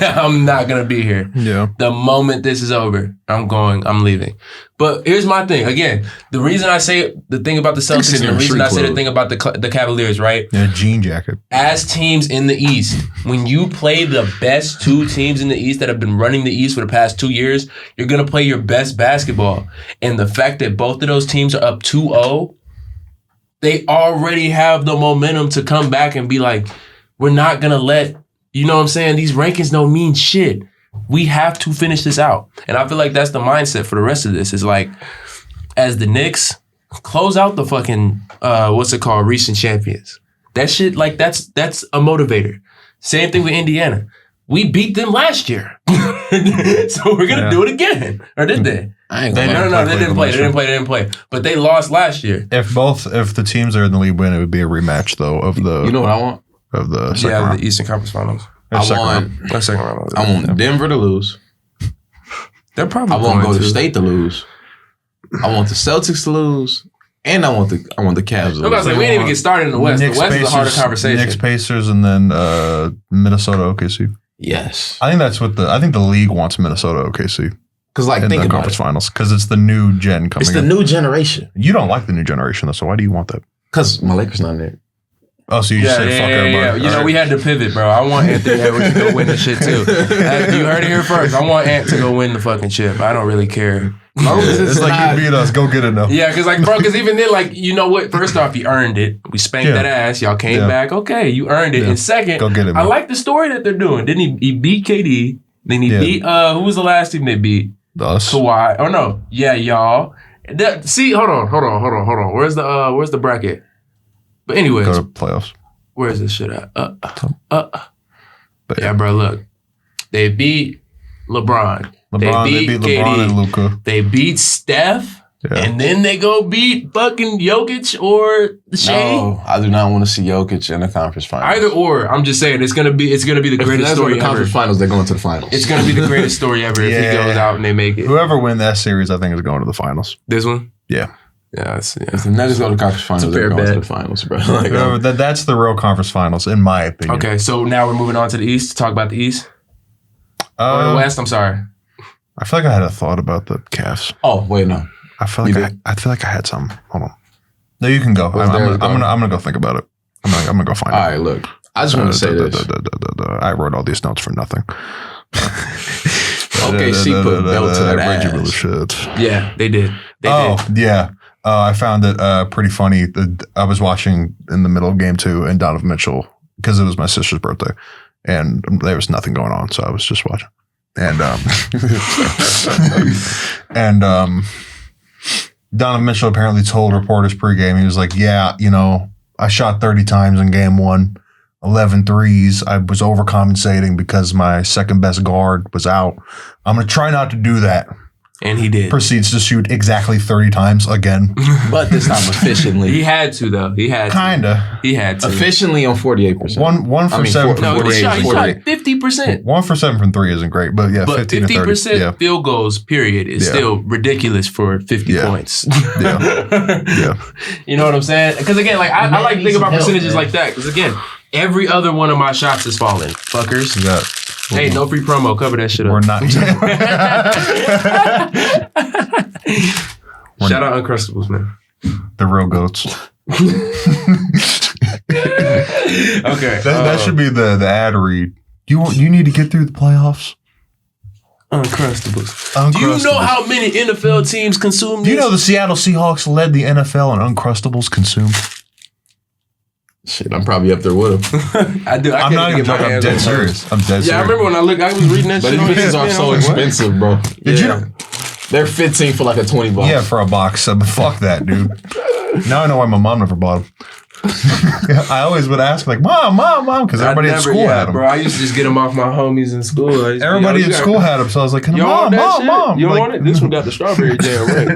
I'm not going to be here. Yeah. The moment this is over, I'm leaving. But here's my thing. Again, the reason I say the thing about the Celtics and the reason I say the thing about the Cavaliers, right? Yeah, jean jacket. As teams in the East, when you play the best 2 teams in the East that have been running the East for the past 2 years, you're going to play your best basketball. And the fact that both of those teams are up 2-0, they already have the momentum to come back and be like, we're not going to let, you know what I'm saying? These rankings don't mean shit. We have to finish this out. And I feel like that's the mindset for the rest of this. Is like, as the Knicks close out the fucking, recent champions. That shit, like, that's a motivator. Same thing with Indiana. We beat them last year. So we're going to do it again. Or did they? No, they didn't play. But they lost last year. If the teams that are in the league win, it would be a rematch, though, of the... You know what I want? Of the second round. The Eastern Conference Finals. Second round. I want Denver to lose. They're probably. I want Golden State to lose. I want the Celtics to lose, and I want the Cavs to lose. I was like, we didn't even get started in the West. The West is a harder conversation. Knicks, Pacers, and then Minnesota, OKC. Yes, I think that's what I think the league wants Minnesota, OKC. Because think about conference finals, because it's the new gen coming. It's the new generation. You don't like the new generation, though. So why do you want that? Because my Lakers not there. Oh, so you just say fuck everybody. You know, we had to pivot, bro. I want Anthony Edwards to go win the shit, too. You heard it here first. I want Ant to go win the fucking chip. I don't really care. It's like you beat us. Go get it now. Yeah, because even then, like, you know what? First off, you earned it. We spanked that ass. Y'all came back. Okay, you earned it. And second, go get it, man. I like the story that they're doing. Didn't he beat KD? Then he beat, who was the last team they beat? Us. Kawhi. Oh, no. Yeah, y'all. See, hold on. Where's the bracket? But anyways. Go to playoffs. Where's this shit at? Yeah, bro, look. They beat LeBron. They beat KD. LeBron and Luka. They beat Steph. Yeah. And then they go beat fucking Jokic or Shea. No, I do not want to see Jokic in the conference finals. Either or. I'm just saying it's gonna be the greatest story ever. Conference finals, they're going to the finals. It's gonna be the greatest story ever if he goes out and they make it. Whoever wins that series, I think, is going to the finals. This one? Yeah. Yeah, if the Nuggets go to the conference finals, they're going to the finals, bro. That's the real conference finals, in my opinion. Okay, so now we're moving on to the East to talk about the East. Or the West, I'm sorry. I feel like I had a thought about the Cavs. Oh, wait, no. I feel like I had some. Hold on. No, you can go. I'm gonna go think about it. I'm gonna go find it. All right, look. I just want to say this. I wrote all these notes for nothing. OKC put belt to that ass. Really should. Yeah, they did. Yeah. I found it pretty funny. I was watching in the middle of game 2 and Donovan Mitchell, because it was my sister's birthday, and there was nothing going on, so I was just watching. And Donovan Mitchell apparently told reporters pregame, he was like, yeah, you know, I shot 30 times in game 1, 11 threes. I was overcompensating because my second best guard was out. I'm going to try not to do that. And he did. Proceeds to shoot exactly 30 times again. But this time efficiently. He had to, though. He had to. Kinda. He had to. Efficiently on 48%. One for 7 from No, 3 he shot isn't great. 50%. 1 for 7 from 3 isn't great, but yeah, But 15 to 30. 50% field goals, period, is still ridiculous for 50 points. Yeah. You know what I'm saying? Because again, like I like to think about percentages like that. Because again, every other one of my shots is falling. Fuckers. Yeah. Hey, no free promo. Cover that shit up. We're not. Shout out Uncrustables, man. The real goats. Okay. That should be the ad read. You need to get through the playoffs. Uncrustables. Do you know how many NFL teams consume this? Do you know the Seattle Seahawks led the NFL in Uncrustables consumed? Shit, I'm probably up there with him. I do. I'm not even joking. I'm dead serious. I'm dead serious. Yeah, I remember when I was reading that But shit. these bitches are so expensive, bro. Did you know? They're 15 for like a $20. Yeah, for a box. Fuck that, dude. Now I know why my mom never bought them. I always would ask, like, Mom, because everybody at school had them. Bro, I used to just get them off my homies in school. Everybody at school had them, so I was like, Mom. You don't like, want it? This one got the strawberry jam, right?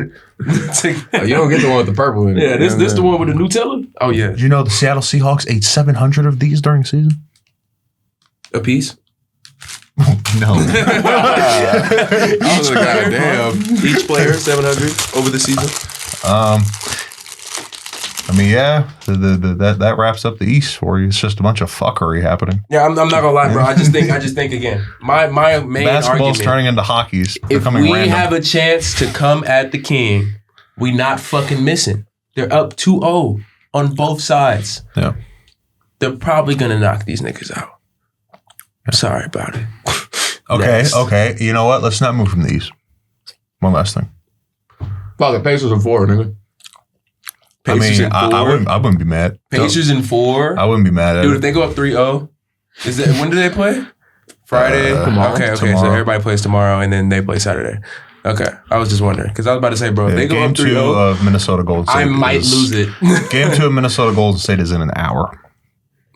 You don't get the one with the purple in it. Yeah, this the one with the Nutella? Oh, yeah. Did you know the Seattle Seahawks ate 700 of these during the season? A piece? No. I was like, goddamn. Each player, 700 over the season? I mean, yeah, that wraps up the East for you. It's just a bunch of fuckery happening. Yeah, I'm not gonna lie, bro. I just think again. My main Basketball's argument, turning into hockey's. if Becoming we random. have a chance to come at the King, we not fucking missing. They're up 2-0 on both sides. Yeah. They're probably gonna knock these niggas out. I'm sorry about it. Okay. You know what? Let's not move from the East. One last thing. Fuck, the Pacers are 4, nigga. Pacers in 4. I wouldn't be mad. Pacers in 4. I wouldn't be mad at Dude, it. if they go up 3-0, is that when do they play? Friday. Okay. So Tomorrow. everybody plays tomorrow, and then they play Saturday. Okay, I was just wondering because I was about to say, bro, if they go Game up 2 3-0, of Minnesota Golden State. I might lose it. Game 2 of Minnesota Golden State is in an hour.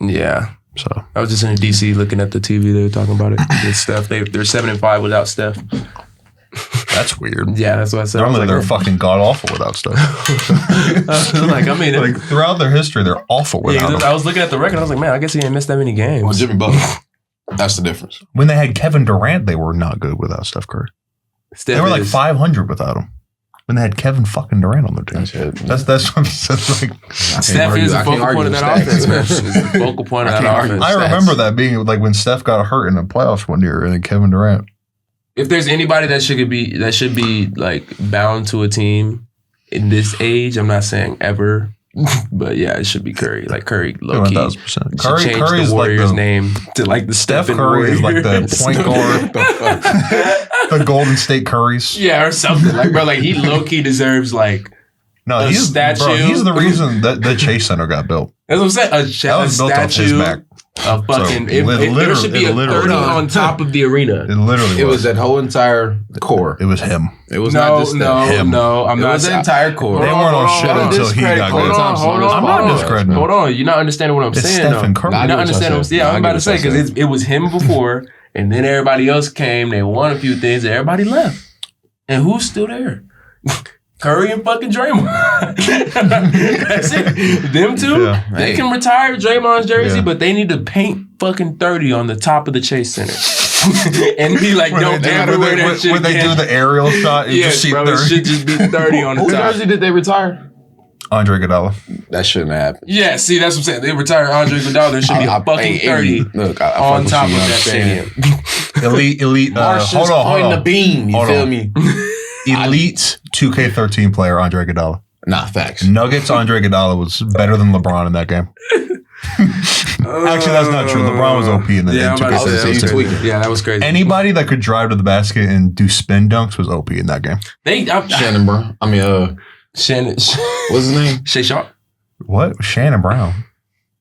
Yeah. So I was just in DC looking at the TV. They were talking about it. With Steph. They're 7-5 without Steph. that's weird. Yeah, that's what I said. Normally they're I was fucking god awful without stuff. like, like throughout their history, they're awful without them. I was looking at the record. I was like, man, I guess he ain't missed that many games. Well, Jimmy Butler. That's the difference. When they had Kevin Durant, they were not good without Steph Curry. Steph They were like is- 500 without him. When they had Kevin fucking Durant on their team. That's what I'm saying. Like, Steph is the focal point of that offense, man. Is the focal point of that offense. I remember that being like when Steph got hurt in the playoffs one year, and then Kevin Durant. If there's anybody that should be like bound to a team in this age, I'm not saying ever, but yeah, it should be Curry. Like Curry, low key. 1000%. Curry change Curry the is Warriors' like name to like the Steph Stephen Curry is like the Warriors. point guard, the Golden State Currys. Yeah, or something. Like, bro, like he low key deserves like No, a he's the reason that the Chase Center got built. that's what I'm saying. That was built off his statue. back. A fucking. So, There should be a 30 on top of the arena. It literally It was that whole entire core. It was him. It was not just him. No, I'm It not. was the entire core. They weren't on shit until he got Hold good. on, Hold I'm not discrediting him. Hold on, you're not understanding what I'm It's saying. Stephen though. Curry. You're I get not what understanding. you're What I'm, saying. yeah, I I'm get about to what say you're because saying. it was him before, and then everybody else came. They won a few things, and everybody left. And who's still there? Curry and fucking Draymond. That's it. Them two, Yeah. they can retire Draymond's jersey, Yeah. but they need to paint fucking 30 on the top of the Chase Center. And be like, don't ever wear that shit When they do again. the aerial shot, you Yes, just see bro, it should just be 30 on the Who top. jersey did they retire? Andre Iguodala. That shouldn't happen. Yeah, see, that's what I'm saying. They retired Andre Iguodala. There should be a fucking 30 Look, on top of that stadium. Elite. Hold on. the beam. You Hold feel on. me? Elite 2K13 player Andre Iguodala. Nah, facts. Nuggets Andre Iguodala was better than LeBron in that game. Actually, that's not true. LeBron was OP in the Yeah, I'm about to say that was 2K13. crazy. Yeah, that was crazy. Anybody that could drive to the basket and do spin dunks was OP in that game. Shannon Brown. I mean, Shannon. what's his name? Shay Sharp. What? Shannon Brown.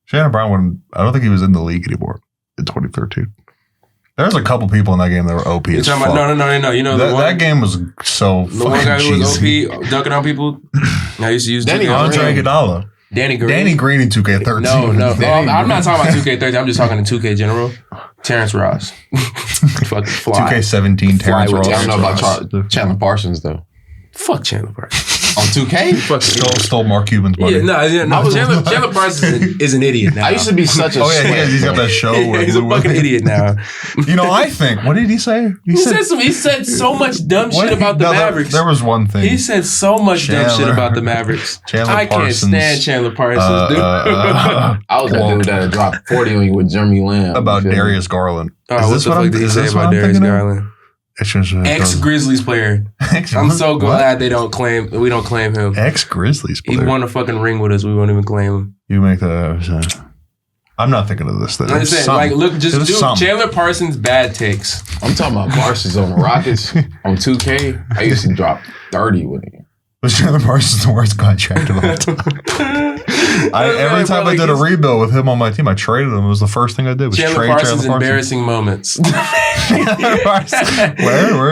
Shannon Brown, I don't think he was in the league anymore in 2013. There's a couple people in that game that were OP You're as talking fuck. about, no. You know, That game was so the one fucking guy who was cheesy. OP, dunking on people. I used to use Danny Andre Iguodala. Danny Green. Danny Green in 2K13. No. I'm not talking about 2K13. I'm just talking in 2K general. Terrence Ross. Fucking fly. 2K17 Terrence Ross. I don't know about Chandler Parsons though. Fuck Chandler Parsons. On 2K? Stole Mark Cuban's money. No. Chandler Parsons is an idiot now. I used to be such a he's got that show. Yeah, he's a fucking idiot now. I think. What did he say? He said so much dumb shit about the Mavericks. There was one thing. He said so much dumb shit about the Mavericks. I can't stand Chandler Parsons, dude. I was that dude that dropped 40 on you with Jeremy Lamb. About Darius Garland. Oh, what the fuck did he say about Darius Garland? Ex-Grizzlies player. I'm so glad we don't claim him. Ex-Grizzlies player. He won a fucking ring with us. We won't even claim him. You make that. I'm not thinking of this. I'm saying, look, just do Chandler Parsons bad takes. I'm talking about Parsons on the Rockets on 2K. I used to drop 30 with him. Was Chandler Parsons the worst contract of all time? Every time I did a rebuild with him on my team, I traded him. It was the first thing I did. Was Chandler trade Parsons' Chandler embarrassing moments. Where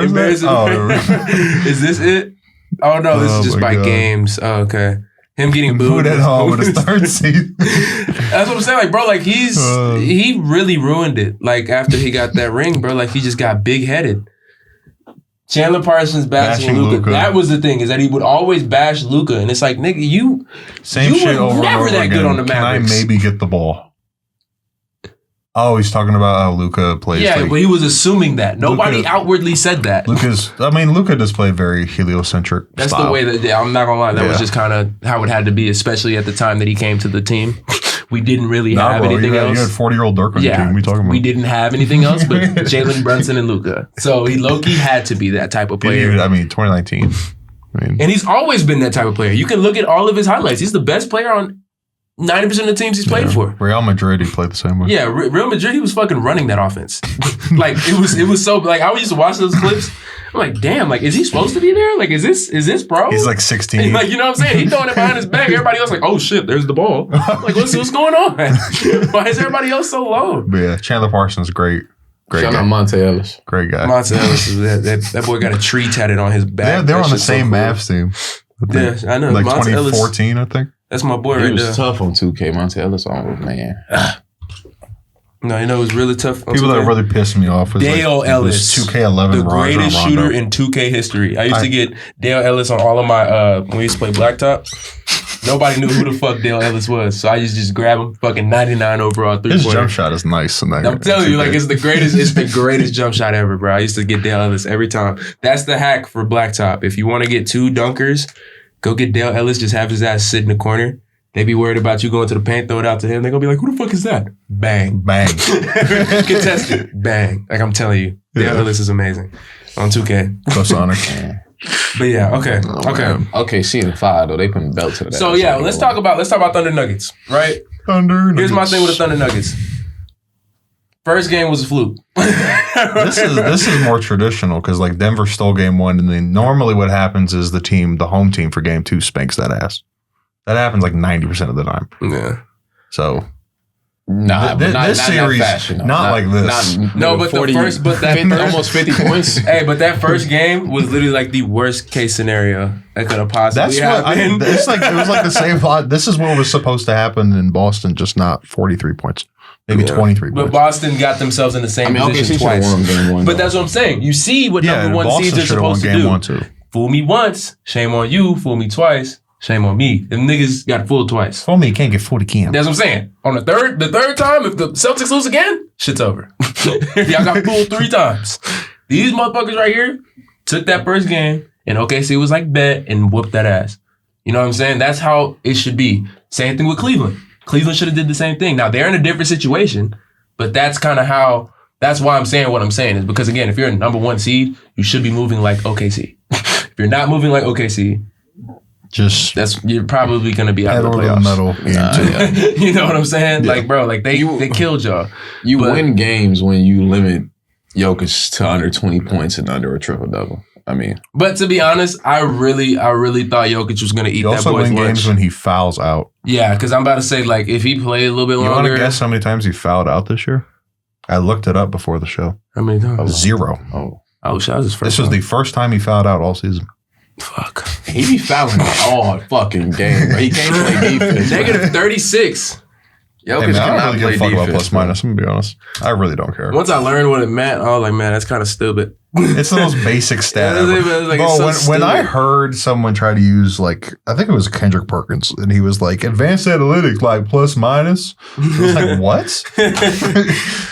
is that? Is this it? Oh no, this is just by games. Oh, okay. Him getting booed at home with his third season. That's what I'm saying. Like, bro, like he really ruined it. Like after he got that ring, bro, like he just got big headed. Chandler Parsons bashing Luka. That was the thing, is that he would always bash Luka, and it's like, nigga, you shit were never that good on the Mavericks. Can I maybe get the ball? Oh, he's talking about how Luka plays. Yeah, but he was assuming that. Nobody outwardly said that. Luka does play very heliocentric. That's style. the way that, I'm not gonna lie, that was just kind of how it had to be, especially at the time that he came to the team. We didn't really have anything else. You had 40-year-old Dirk on your team. What are you talking about? We didn't have anything else but Jalen Brunson and Luka. So he low-key had to be that type of player. 2019. And he's always been that type of player. You can look at all of his highlights. He's the best player on 90% of the teams he's played for. Real Madrid, he played the same way. Yeah, Real Madrid, he was fucking running that offense. Like, it was so, like, I used to watch those clips. I'm like, damn, like, is he supposed to be there? Like, is this bro? He's like 16. And like, you know what I'm saying? He's throwing it behind his back. Everybody else like, oh shit, there's the ball. Like, what's going on? Why is everybody else so low? But yeah, Chandler Parsons, great Shout out Monte Ellis. Great guy. Monte Ellis, that boy got a tree tatted on his back. They're on the same Mavs team. Yeah, I know. Like Monte 2014, Ellis, I think. That's my boy right there. He was there. tough on 2K. Monte Ellis, man. No, you know it was really tough. People that really pissed me off was Dale Ellis, 2K11, the greatest shooter in 2K history. I used to get Dale Ellis on all of my when we used to play Blacktop. Nobody knew who the fuck Dale Ellis was, so I used to just grab him, fucking 99 overall 3-pointer. His jump shot is nice. I'm telling you, like it's the greatest jump shot ever, bro. I used to get Dale Ellis every time. That's the hack for Blacktop. If you want to get two dunkers, go get Dale Ellis. Just have his ass sit in the corner. They be worried about you going to the paint, throw it out to him. They're going to be like, who the fuck is that? Bang. Bang. Contested. Bang. Like I'm telling you, Dale Ellis is amazing on 2K. Go Sonic. But yeah, okay. Okay, season 5 though, they putting belts to that. So yeah, let's talk about Thunder Nuggets, right? Thunder Nuggets. Here's my thing with the Thunder Nuggets. First game was a fluke. This is more traditional because like Denver stole game 1, and then normally what happens is the home team for game 2 spanks that ass. That happens like 90% of the time. Yeah. So this series, not like this. But 40, almost 50 points. Hey, but that first game was literally like the worst case scenario that could have possibly happened. It was like the same plot. This is what was supposed to happen in Boston, just not 43 points. Maybe 23 points. But Boston got themselves in the same position twice. Won game 1, but that's what I'm saying. You see what number 1 seeds are supposed to do. 1 too. Fool me once, shame on you. Fool me twice, shame on me. Them niggas got fooled twice. Fool me, you can't get 40 cam. That's what I'm saying. On the third time, if the Celtics lose again, shit's over. Y'all got fooled 3 times. These motherfuckers right here took that first game, and OKC was like bet and whooped that ass. You know what I'm saying? That's how it should be. Same thing with Cleveland. Cleveland should have did the same thing. Now, they're in a different situation, but that's kind of how, that's why I'm saying what I'm saying is because, again, if you're a number 1 seed, you should be moving like OKC. If you're not moving like OKC, you're probably going to be out of the playoffs. You know what I'm saying? Yeah. Like, bro, like they killed y'all. You win games when you limit Jokic to under 20 points and under a triple-double. I mean, but to be honest, I really thought Jokic was going to eat that boy's lunch. You also win games when he fouls out. Yeah, because I'm about to say, like, if he played a little bit longer. You want to guess how many times he fouled out this year? I looked it up before the show. How many times? 0. Oh, shit, that was his first This was the first time he fouled out all season. Fuck. He be fouling all fucking game, bro. He can't play defense. Negative 36. Jokic Hey, man, I cannot don't really give a play fuck about defense, plus minus. I'm gonna be honest. I really don't care. Once I learned what it meant, I was like, man, that's kind of stupid. It's the most basic stat Yeah, ever. it's like, Bro, it's so when I stupid. heard someone try to use I think it was Kendrick Perkins, and he was like, advanced analytics, like plus minus. I was like, what?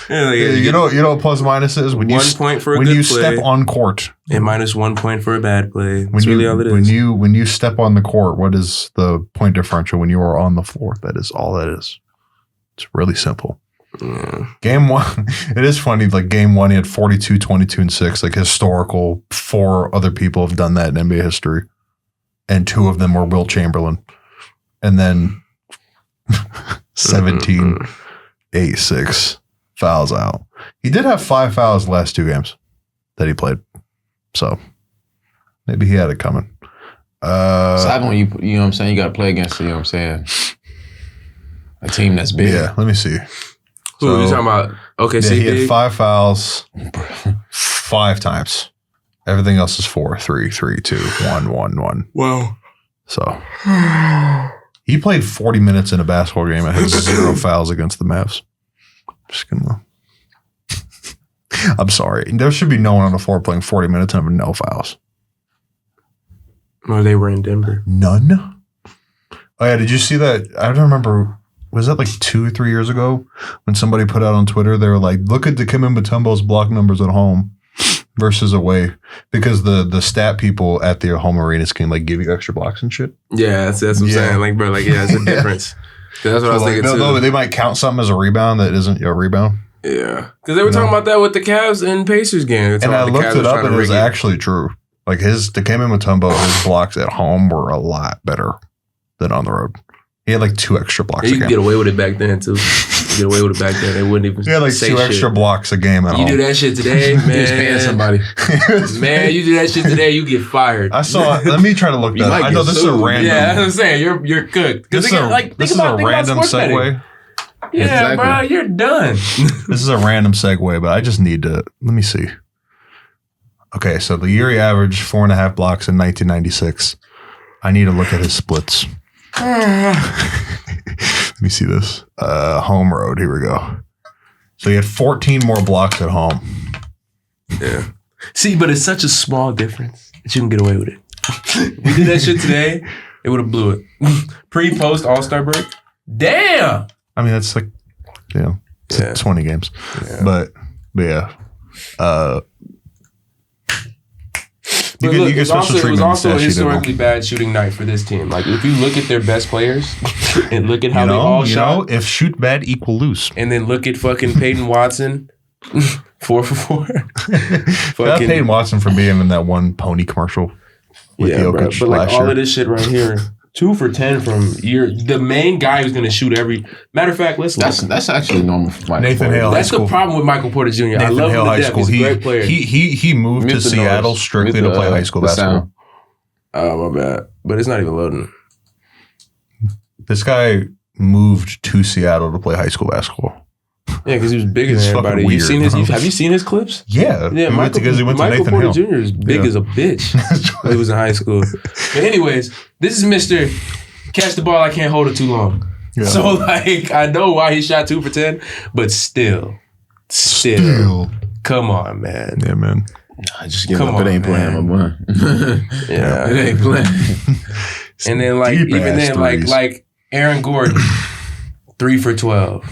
Yeah, like, you know what plus minus is? When 1 point for a when good you play. step on court. and minus 1 point for a bad play. When That's really all it is. When you step on the court, what is the point differential when you are on the floor? That is all that is. It's really simple. Yeah. Game one, it is funny. Like game one, he had 42, 22, and 6. Like historical, 4 other people have done that in NBA history, and 2 of them were Wilt Chamberlain. And then 17, 8, 6 fouls out. He did have 5 fouls the last 2 games that he played, so maybe he had it coming. So when you know what I'm saying, you got to play against, you know what I'm saying, a team that's big. Yeah, let me see. Who are you talking about? Okay, Yeah, see, he had 5 fouls 5 times. Everything else is 4, 3, 3, 2, 1, 1, 1. Wow. So he played 40 minutes in a basketball game and had 0 fouls against the Mavs. Just gonna. I'm sorry. There should be no one on the floor playing 40 minutes and having no fouls. Well, they were in Denver. None? Oh, yeah. Did you see that? I don't remember. Was that like 2 or 3 years ago when somebody put out on Twitter? They were like, look at Dikembe Mutombo's block numbers at home versus away. Because the stat people at their home arenas can like give you extra blocks and shit. Yeah, that's what I'm saying. Like, bro, like, yeah, it's a difference. That's what I was thinking too. No, they might count something as a rebound that isn't a rebound. Yeah. Because they were talking about that with the Cavs and Pacers game. And I looked it up and it was actually true. Like Dikembe Mutombo, his blocks at home were a lot better than on the road. He had like 2 extra blocks a You game. could get away with it back then, too. You could get away with it back then. They wouldn't even He had like say 2 shit. extra blocks a game at home. You do that shit today, man. He's paying somebody. Man, you do that shit today, you get fired. I saw. Let me try to look that up. might I know get this is a sued. random. Yeah, that's what I'm saying. You're cooked. This is a random segue. Yeah, Exactly. bro, you're done. This is a random segue, but I just need to. Let me see. Okay, so the year he averaged 4.5 blocks in 1996. I need to look at his splits. Let me see this. Home road. Here we go. So he had 14 more blocks at home. Yeah. See, but it's such a small difference that you can get away with it. We did that shit today, it would have blew it. Pre-post All-Star break. Damn. I mean, that's like, Yeah. 20 games. Yeah. But yeah. You But look, get special it was treatment. also a in the stat sheet, historically bad shooting night for this team. Like, if you look at their best players and look at how they all shot, if shoot bad equal lose. and then look at fucking Peyton Watson, 4 for 4. Shout out Peyton Watson for being in that one pony commercial with Jokic But like last all year. of this shit right here, 2 for 10 from the main guy who's going to shoot every. Matter of fact, let's look. That's actually normal for Michael Nathan Porter. Hale. That's High the school. problem with Michael Porter Jr. I Nathan love him Hale to High death. School. He's a great player. He moved Mute to the Seattle noise. strictly Mute to play the, high school the basketball. sound. Oh, my bad. But it's not even loading. This guy moved to Seattle to play high school baskall. Yeah, because he was bigger He's than fucking everybody. weird, Have you seen his clips? Yeah, Yeah, he went to Michael Nathan Porter Hale. Jr. is big Yeah. as a bitch when he was in high school. But anyways, this is Mr. Catch the ball, I can't hold it too long. Yeah. So, like, I know why he shot 2 for 10, but still. Come on, man. Yeah, man. Nah, just give Come up. It on, ain't playing, my boy. Yeah. It ain't playing. And then, like, Deep even ass then, threes. like Aaron Gordon, 3 for 12.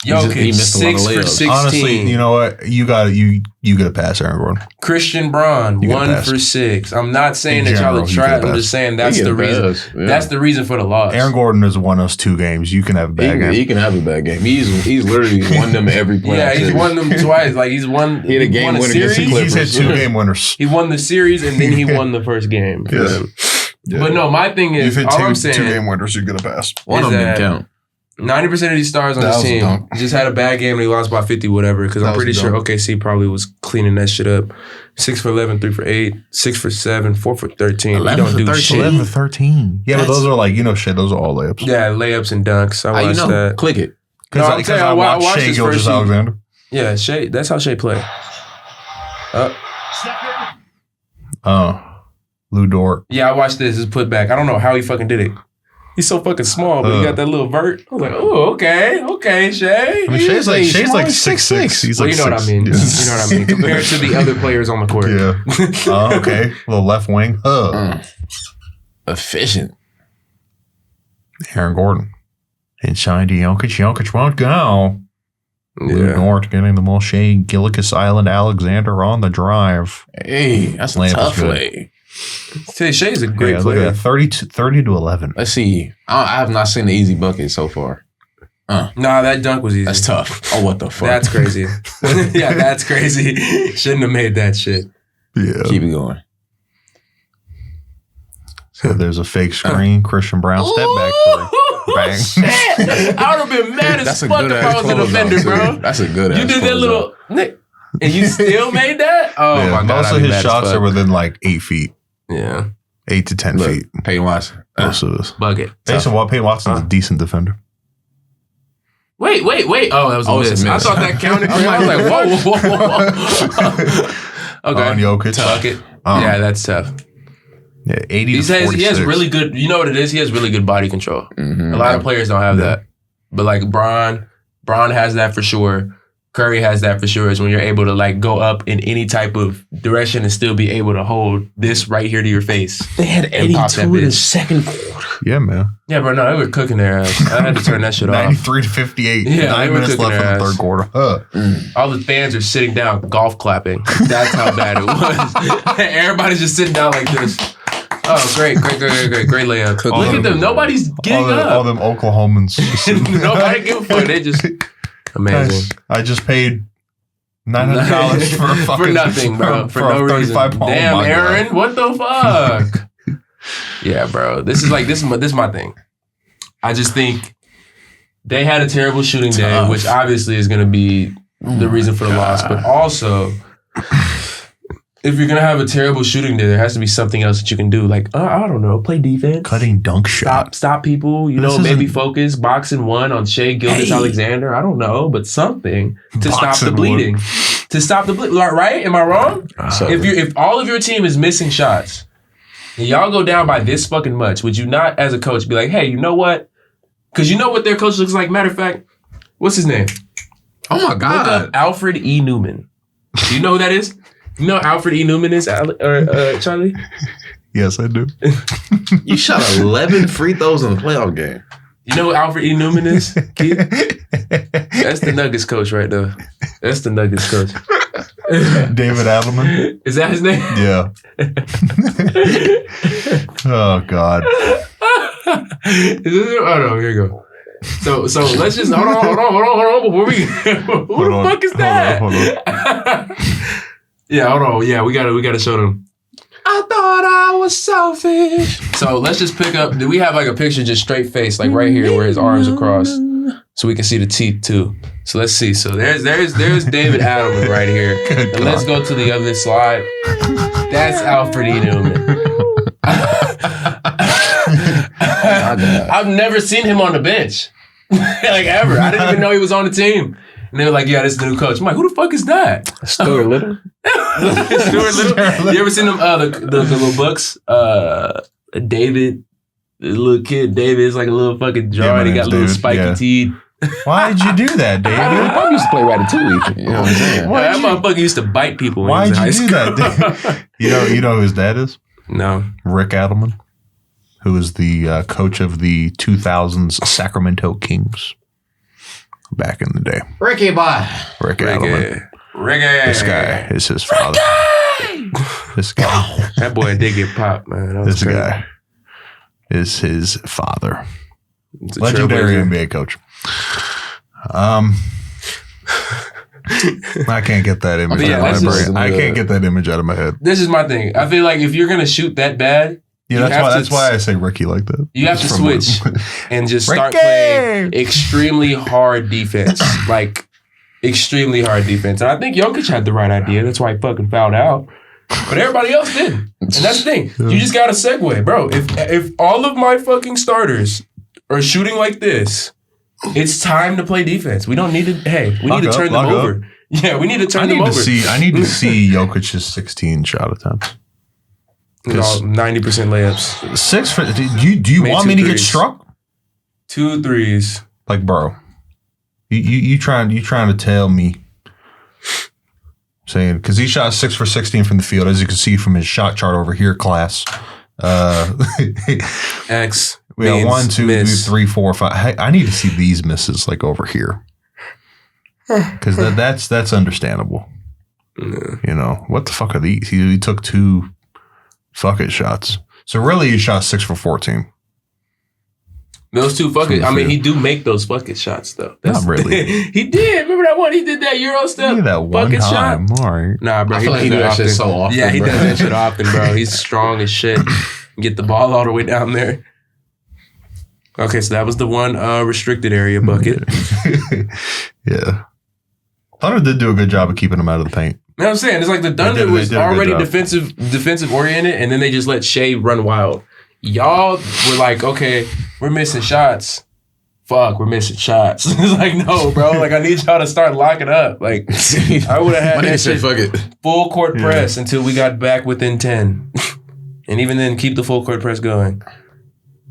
he Jokic, missed a lot of 6 for layups. 16. Honestly, you know what? You got to pass Aaron Gordon. Christian Braun, You get a 1 pass. for 6. I'm not saying In that y'all general, are you trying. get a I'm pass. just saying that's He the get a reason. pass, yeah. That's the reason for the loss. Aaron Gordon has won us 2 games. You can have a bad game. He can have a bad game. He's literally won them every playoff Yeah, he's series. won them twice. Like he's won. He had a game won winner against the series. Clippers. He's had 2 game winners. He won the series and then he won the first game. for Yeah. them. Yeah. But no, my thing is, You've all had I'm 2 saying, game winners. You get a pass. One is of them that- didn't count. 90% of these stars on That this was a team dunk. just had a bad game and they lost by 50, whatever. Because That I'm was a pretty sure dunk. OKC probably was cleaning that shit up. 6 for 11, 3 for 8, 6 for 7, 4 for 13. 11 You don't for do 13. shit. 11 to 13. Yeah, but That's- those are like, shit, those are all layups. Yeah, layups and dunks. I How you watched know? that. Click it. No, I'm saying I watched watched Shea his Gilgeous first Alexander. Yeah, Shea. That's how Shea play. Lou Dort. Yeah, I watched this. It's put back. I don't know how he fucking did it. He's so fucking small, but he got that little vert. I was like, oh, okay, Shea. I mean, Shea's like 6'6". He's Well, like you know what I mean. You know what I mean. Compared to the other players on the court. Yeah. Oh, okay. Little left wing. Efficient. Aaron Gordon. Inside to Jokic. Jokic won't go. Blue North getting the ball. Shea Gilligas Island Alexander on the drive. Hey, that's a tough lay. Shea's a great player. Look at that. 30 to 11. Let's see. I have not seen the easy bucket so far. Nah, that dunk was easy. That's tough. Oh, what the fuck? That's crazy. Yeah, that's crazy. Shouldn't have made that shit. Yeah. Keep it going. So there's a fake screen. Christian Brown step back three. Bang. Shit. I would have been mad as fuck if I was an offender, bro. That's a good ass. You did that little and you still made that? Oh Yeah, my god. most of his shots are within like 8 feet. Yeah. 8 to 10 feet. Peyton Watson. Most of this. Bucket. Peyton Watson's a decent defender. Wait. Oh, that was a miss. I thought that counted. I was like, whoa. Okay. On Jokic. Bucket. Yeah, that's tough. Yeah, 80 to 46. He has really good, you know what it is? He has really good body control. Mm-hmm. A lot of players don't have that. But like Bron has that for sure. Curry has that for sure, is when you're able to like go up in any type of direction and still be able to hold this right here to your face. They had 82 in the second quarter. Yeah, man. Yeah, bro, no, they were cooking their ass. I had to turn that shit off. 93 to 58. Yeah, 9 minutes left in the third quarter. All the fans are sitting down, golf clapping. That's how bad it was. Everybody's just sitting down like this. Oh, great layup. Look at them. Nobody's getting up. All them Oklahomans. Nobody give a fuck. They just amazing. I just paid $900 for a fucking for nothing, bro. For no reason. Damn, Aaron, what the fuck? Yeah, bro. This is my thing. I just think they had a terrible shooting day, which obviously is going to be the reason for the loss. But also, if you're going to have a terrible shooting day, there has to be something else that you can do. Like, I don't know, play defense. Cutting dunk shot. Stop people. Maybe focus. Boxing one on Shea Gilgeous-Alexander. I don't know, but something to stop the bleeding. To stop the bleeding. Right? Am I wrong? If all of your team is missing shots, and y'all go down by this fucking much, would you not, as a coach, be like, hey, you know what? Because you know what their coach looks like? Matter of fact, what's his name? Oh, my God. Look up Alfred E. Newman. Do you know who that is? You know Alfred E. Newman is, Charlie? Yes, I do. You shot 11 free throws in the playoff game. You know who Alfred E. Newman is, Keith? That's the Nuggets coach right there. That's the Nuggets coach. David Adelman. Is that his name? Yeah. Oh, God. Oh, no, here you go. So let's just, hold on, before we, who the fuck is that? Hold on. Yeah, hold on. Yeah, we gotta show them. I thought I was selfish. So let's just pick up. Do we have like a picture just straight face, like right here where his arms are crossed, so we can see the teeth too. So let's see. So there's David Adelman right here. And let's go to the other slide. That's Alfred E. Newman. I've never seen him on the bench, like ever. I didn't even know he was on the team. And they were like, yeah, this is the new coach. I'm like, who the fuck is that? Stuart Little? Stuart Little? You ever seen them, the little books? David, the little kid, David is like a little fucking jar and he got little spiky teeth. Why did you do that, David? I used to play Ratatouille. You know what I'm saying? That motherfucker used to bite people when Why he was in high did you school. do that, David? You know who his dad is? No. Rick Adelman, who is the coach of the 2000s Sacramento Kings. Back in the day. Ricky boy. Rick Adelman. Ricky. This guy is his father. This guy. That boy did get popped, man. This guy is his father. It's a Legendary trailblazer. NBA coach. I can't get that image out of my brain. I can't get that image out of my head. This is my thing. I feel like if you're gonna shoot that bad, Yeah, that's why I say Ricky like that. you have to switch and just start playing extremely hard defense. Like extremely hard defense. And I think Jokic had the right idea. That's why he fucking fouled out. But everybody else didn't. And that's the thing. You just gotta segue, bro. If all of my fucking starters are shooting like this, it's time to play defense. We don't need to. Hey, we need to turn them over. Yeah, we need to turn them over. I need to see Jokic's 16 shot attempts. No, 90% layups. 6 for. Do you want me to get struck? 2 threes. Like, bro, you trying to tell me? Saying because he shot 6 for 16 from the field, as you can see from his shot chart over here, class. X. We got 1, 2, 3, 4, 5. I need to see these misses like over here, because that's understandable. Yeah. You know what the fuck are these? He took 2 fuck it shots. So really, he shot 6 for 14. Those 2 fuck it. I mean, he do make those fuck it shots though. Not really. He did. Remember that one? He did that Euro step. That one bucket time. shot. All right. Nah, bro. I feel like he do that shit so often. Yeah, he bro. does that shit often, bro. He's strong as shit. Get the ball all the way down there. Okay, so that was the one restricted area bucket. Yeah. Thunder did do a good job of keeping him out of the paint. You know what I'm saying? It's like the Thunder they was did a good already job. defensive oriented, and then they just let Shea run wild. Y'all were like, okay, we're missing shots. Fuck, we're missing shots. It's like, no, bro. Like, I need y'all to start locking up. Like, I would have had My that nigga said, shit fuck it. full court press until we got back within 10. And even then, keep the full court press going.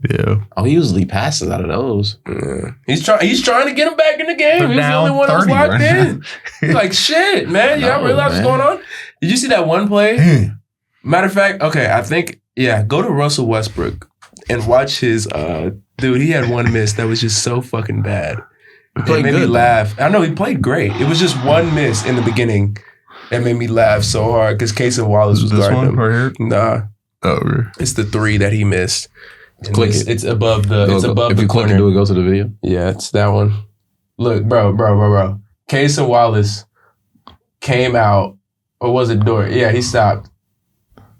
Yeah. Oh, he usually passes out of those. Yeah. He's trying to get him back in the game. They're He's the down only one that's 30 locked right in. He's like, shit, man. Y'all No, realize man. what's going on? Did you see that one play? Matter of fact, okay, I think, go to Russell Westbrook and watch his, dude, he had one miss that was just so fucking bad. It played made me good, laugh. I know he played great. It was just one miss in the beginning that made me laugh so hard because Casey Wallace was This guarding one him. right here? Nah, Oh, okay. it's the 3 that he missed. And Click it's, it. it's above the. It's above if the you click corner. and do it, go to the video. Yeah, it's that one. Look, bro. Casey Wallace came out, or was it Dort? Yeah, he stopped.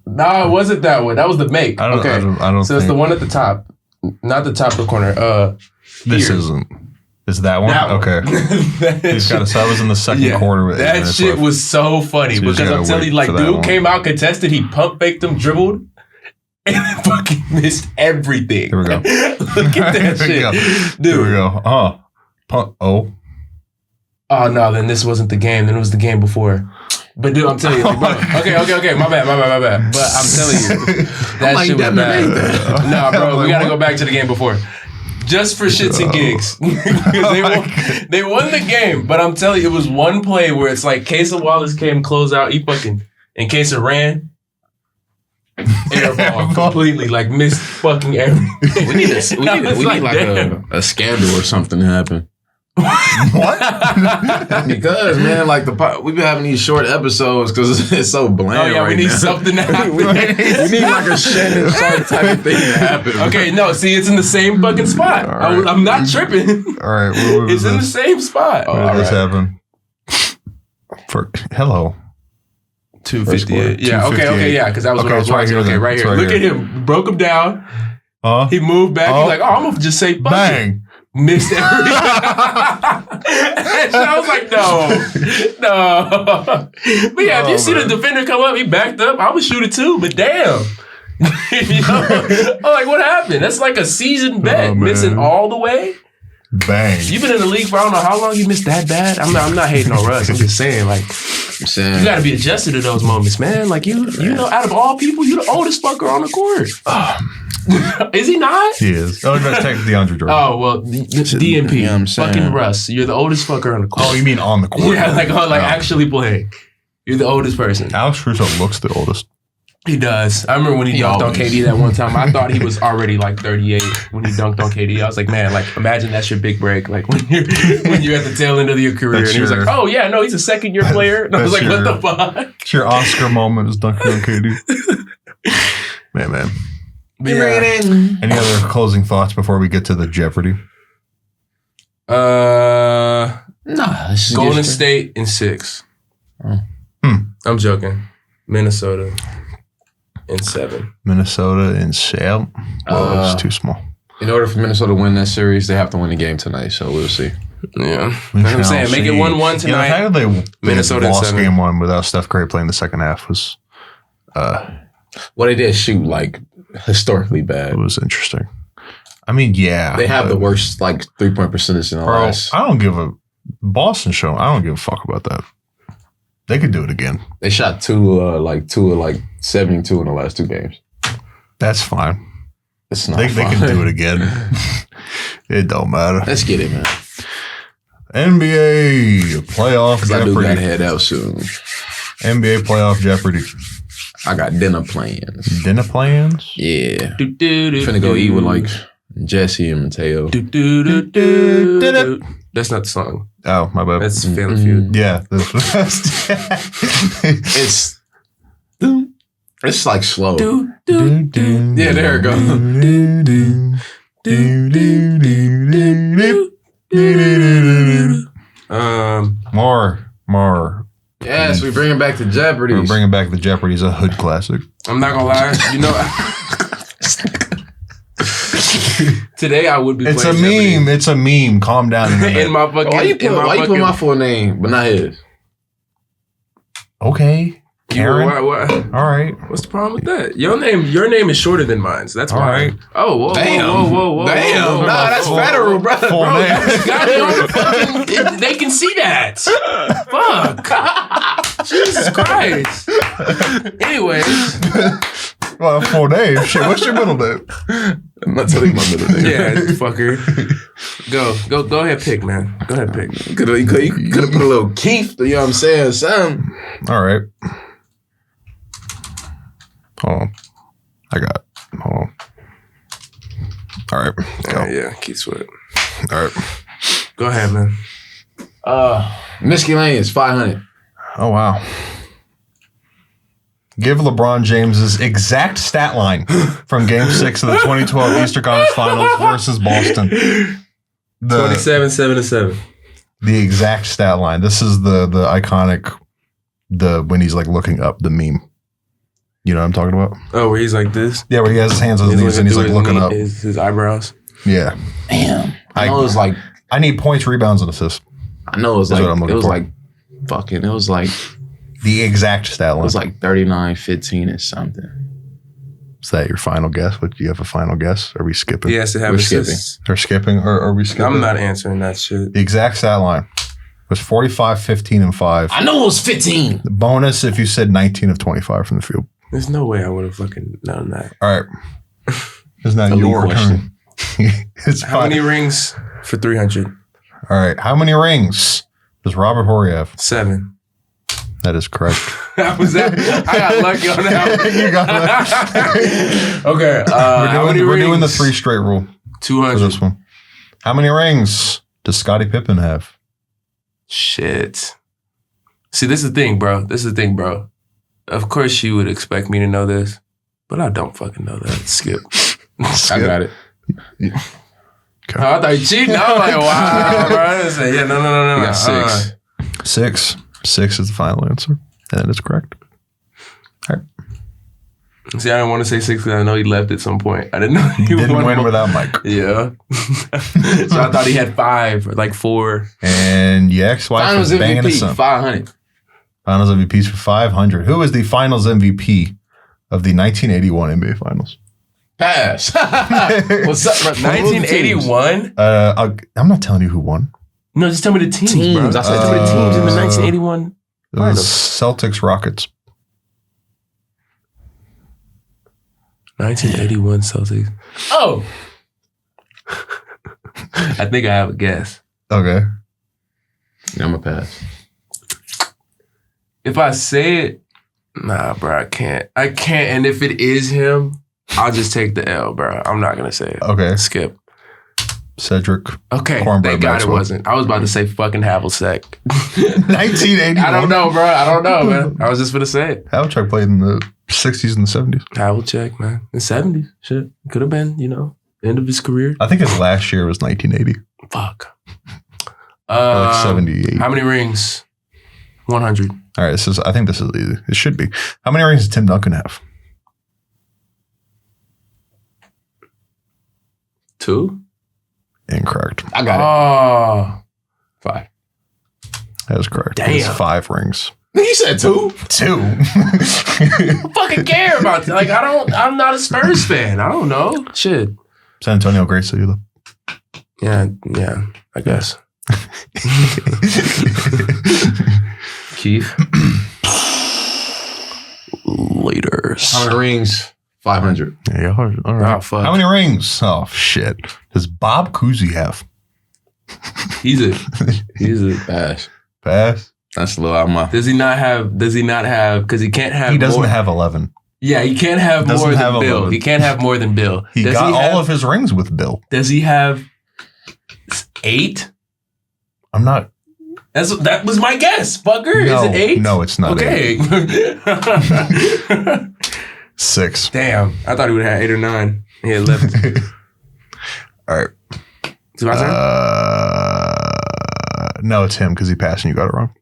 No, it wasn't that one. That was the make. I don't. Okay, I don't so it's think the one at the top, not the top of the corner. this here. isn't. Is that one? That one. Okay. He's got. So I was in the second Yeah, quarter. With 8 that minutes shit left. was so funny So you just because I'm gotta telling you, wait like, for that dude one. came out contested, he pump faked him, dribbled, and fucking missed everything. Here we go. Look at that Here we go. shit, Here we dude. go. Oh. Oh no, then this wasn't the game. Then it was the game before. But dude, I'm telling you, like, bro. Okay. My bad. But I'm telling you, that like, shit was that bad. made that. Nah, bro, we Like, gotta what? go back to the game before. Just for shits and gigs. Because they won the game. But I'm telling you, it was one play where it's like Casey Wallace came close out. He fucking, and Casey ran. Air ball completely, like missed fucking everything. We need a scandal or something to happen. What? Because man, like we've been having these short episodes because it's so bland. Oh yeah, right we need now. something to happen. we need like a Shannon Sharp type of thing to happen. Okay, no, see, it's in the same fucking spot. All right. I'm not tripping. All right. What was It's in the this? same spot. Oh, When all did this right. happen? Hello. 258. Yeah, okay, 258. yeah, because that was what Okay, I was it's right watching. here Okay, then. right It's here. right Look here. at him. Broke him down. He moved back. Oh. He's like, oh, I'm going to just say fuck it. Bang. Missed everything. And I was like, no. But yeah, if you see the defender come up, he backed up. I would shoot it too, but damn. You know? I'm like, what happened? That's like a seasoned bet. Oh, man. Missing all the way. Bang. You've been in the league for I don't know how long. You missed that bad. I'm not hating on Russ. I'm just saying, like, I'm saying, you got to be adjusted to those moments, man. Like you know, out of all people, you the oldest fucker on the court. Is he not? He is. Oh, no, take DeAndre Jordan. Oh well, DMP, you know what I'm saying? fucking Russ. You're the oldest fucker on the court. Oh, you mean on the court? Yeah, like Oh. actually playing. You're the oldest person. Alex Caruso looks the oldest. He does. I remember when he dunked on always. KD that one time. I thought he was already like 38 when he dunked on KD. I was like, man, like imagine that's your big break. Like when you're at the tail end of your career. That's And he was like, your- oh yeah, no, he's a second year player. And I was like, That's what the fuck? It's your Oscar moment is dunking on KD. Man. But yeah. Any other closing thoughts before we get to the Jeopardy? nah, let's just Golden get straight. State in 6. Hmm. I'm joking. Minnesota in 7. Minnesota and Sam. Well, it's too small. In order for Minnesota to win that series, they have to win the game tonight. So we'll see. Yeah. Like I'm saying, make it 1-1 You know, the tonight. fact that they Minnesota in lost 7. game 1 without Steph Curry playing the second half was Well, they did shoot like historically bad. it was interesting. I mean, yeah. They have but- the worst like 3-point percentage in the Bro, last. I don't give a Boston show. I don't give a fuck about that. They could do it again. They shot two of 72 in the last 2 games. That's fine. It's not They fun. can do it again. It don't matter. Let's get it, man. NBA playoff I do gotta Jeopardy. head out soon. NBA playoff Jeopardy. I got dinner plans. Dinner plans? Yeah. Do-do-do-do. Finna go eat with like Jesse and Mateo. Do-do-do-do-do. That's not the song. Oh, my bad. That's Family Feud. Yeah. This was It's like slow. Do-do-do. Yeah, there it goes. More. Yes, we bring it back to Jeopardy. We're bringing back the Jeopardy's a hood classic. I'm not gonna lie. You know, today I would be. It's a playing meme. It's a meme. Calm down. Jeopardy. In my fucking. Why you put my full name, but not his? Okay. Karen. What? All right. What's the problem with that? Your name is shorter than mine, so that's All why. right. Oh, whoa, Damn. whoa. Damn. Whoa, Nah, that's whoa, federal, bro. Full Bro, name. you got it on the fucking. They can see that. Fuck. Jesus Christ. Anyways. Well, full name. Shit. What's your middle name? I'm not telling you my middle name. Yeah, fucker. Go ahead, pick, man. Go ahead, pick. You could have put a little Keith, you know what I'm saying? Something. All right. Hold on. Hold on. All right. Go. Yeah, Keith Sweat. All right. Go ahead, man. Miscellaneous, 500. Oh, wow. Give LeBron James's exact stat line from Game 6 of the 2012 Eastern Conference Finals versus Boston. 27-7-7. The exact stat line. This is the iconic, when he's like looking up, the meme. You know what I'm talking about? Oh, where he's like this? Yeah, where he has his hands on his knees and he's like looking up. His eyebrows. Yeah. Damn. I know it was like, I need points, rebounds, and assists. I know it was That's like, what I'm looking it was for. like, fucking, it was like The exact stat line. 39-15 or something. Is that your final guess? Do you have a final guess? Are we skipping? He has to have We're assists. Or skipping? Or are we skipping? I'm not answering that shit. The exact stat line was 45, 15, and 5. I know it was 15. The bonus if you said 19 of 25 from the field. There's no way I would have fucking known that. All right. It's not Elite your question. turn. It's How fine. many rings for 300? All right. How many rings does Robert Horry have? 7. That is correct. I got lucky on that. You got that. Okay. How many We're rings? doing the 3 straight rule for 200. this one. How many rings does Scottie Pippen have? Shit. See, this is the thing, bro. Of course you would expect me to know this, but I don't fucking know that. Skip. I got it. Okay. Oh, I thought you cheating. I was like, wow, bro. I didn't say, yeah, no. You got 6. 6. 6 is the final answer. And that is correct. All right. See, I didn't want to say 6 because I know he left at some point. I didn't know he Didn't won win more. without Mike. Yeah. So I thought he had 5 or like 4. And your ex-wife Finals is banging us MVP, up. 500. Finals MVPs for 500. Who is the Finals MVP of the 1981 NBA Finals? Pass. What's up, bro? 1981? I'm not telling you who won. No, just tell me the teams, bro. Teams. I said Tell me the teams in the 1981 It was Finals. Celtics Rockets. 1981 Celtics. Oh! I think I have a guess. Okay. Yeah, I'm a pass. If I say it, nah, bro, I can't. And if it is him, I'll just take the L, bro. I'm not gonna say it. Okay. Skip. Cedric. Okay, Cornbread thank God Maxwell. it wasn't. I was about to say fucking Havlicek. 1981. I don't know, bro. I don't know, man. I was just gonna say it. Havlicek played in the 60s and the 70s. Havlicek, man. In the 70s. Shit. Could have been, end of his career. I think his last year was 1980. Fuck. Or like 78. How many rings? 100. All right. I think this is easy. It should be. How many rings does Tim Duncan have? 2? Incorrect. I got Oh. 5. That is correct. Damn. It's 5 rings. You said 2. 2. I fucking care about that. Like, I'm not a Spurs fan. I don't know. Shit. San Antonio, great city though. Yeah, I guess. Keith. Laters. How many rings? 500. Yeah, all right. Oh, fuck. How many rings? Oh, shit. Does Bob Cousy have? He's a Pass. Pass? That's a little out of my. Does he not have, because he can't have He doesn't more. have 11. Yeah, he can't have Doesn't more have than Bill. 11. He can't have more than Bill. He Does got have, all of his rings with Bill. Does he have 8? I'm not. That was my guess, fucker. No, Is it 8? No, it's not. Okay. 6. Damn. I thought he would have had 8 or 9. He had 11. All right. Is it my turn? No, it's him because he passed and you got it wrong.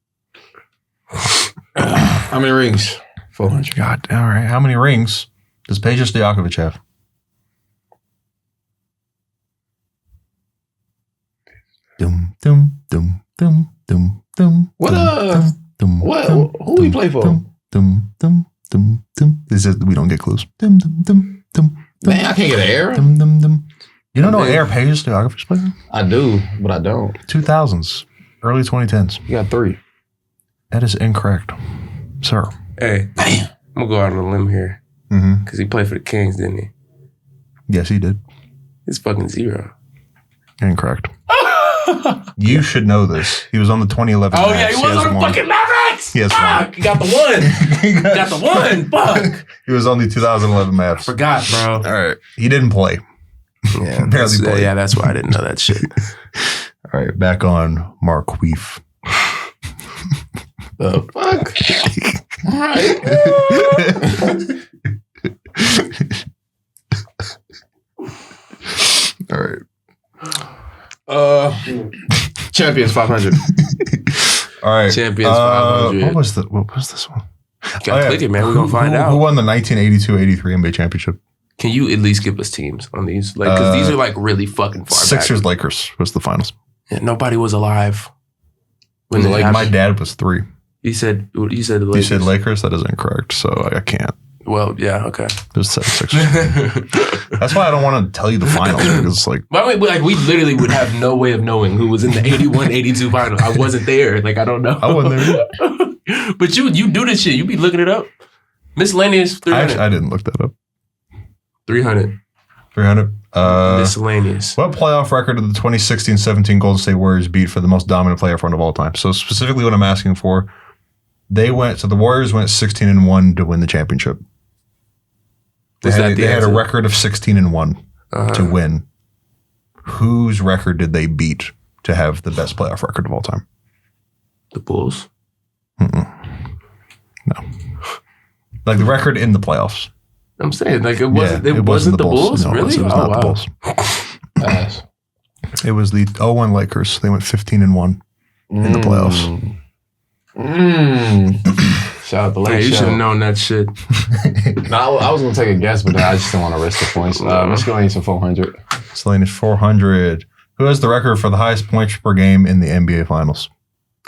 How many rings? 400. God, all right. How many rings does Peja Stojakovic have? Dum dum dum dum dum dum. What, dum, dum, what- dum, who do he dum, play for? Dum dum dum dum dum. This is we don't get clues. Dum dum dum dum. Man, I can't get an error. Dum dum dum. You don't know what Air Peja Stojakovic played in? I do, but I don't. 2000s, early 2010s. You got 3. That is incorrect, sir. Hey, Damn. I'm going to go out on a limb here. Mm-hmm. Because he played for the Kings, didn't he? Yes, he did. It's fucking 0. Incorrect. You should know this. He was on the 2011 Oh, yeah, Mavs. he was has on the one. fucking Mavericks. He has Fuck, he got the one. Got the one. Fuck. He was on the 2011 Mavs. Forgot, bro. All right. He didn't play. Yeah, Barely played. yeah, that's why I didn't know that shit. All right. Back on Marqueef. The fuck? All right. All right. Champions 500. All right. Champions 500. What was this one? Gotta click it, man. We're gonna find out. Who won the 1982-83 NBA championship? Can you at least give us teams on these? Like, because these are like really fucking far Sixers back. Lakers was the finals. Yeah, nobody was alive. When it my happened. dad was 3. You said the You Lakers. said Lakers? That is incorrect. So I can't. Well, yeah, okay. It was 76ers. That's why I don't want to tell you the finals because it's like But I mean, like, we literally would have no way of knowing who was in the 81-82 final. I wasn't there. Like, I don't know. I wasn't there. But you do this shit. You be looking it up. Miscellaneous 300. I didn't look that up. 300. 300. Miscellaneous. What playoff record did the 2016-17 Golden State Warriors beat for the most dominant player front of all time? So specifically what I'm asking for, the Warriors went 16-1 to win the championship. They had a record of 16-1 to win. Whose record did they beat to have the best playoff record of all time? The Bulls. No. Like the record in the playoffs. I'm saying, like, it wasn't the Bulls? No, really? it was not the Bulls. Pass. It was the 0-1 Lakers. They went 15-1 in the playoffs. Shout out the Hey, Lakers. you should have known that shit. No, I was going to take a guess, but I just didn't want to risk the points. Let's go into 400. Miscellaneous 400. Who has the record for the highest points per game in the NBA Finals?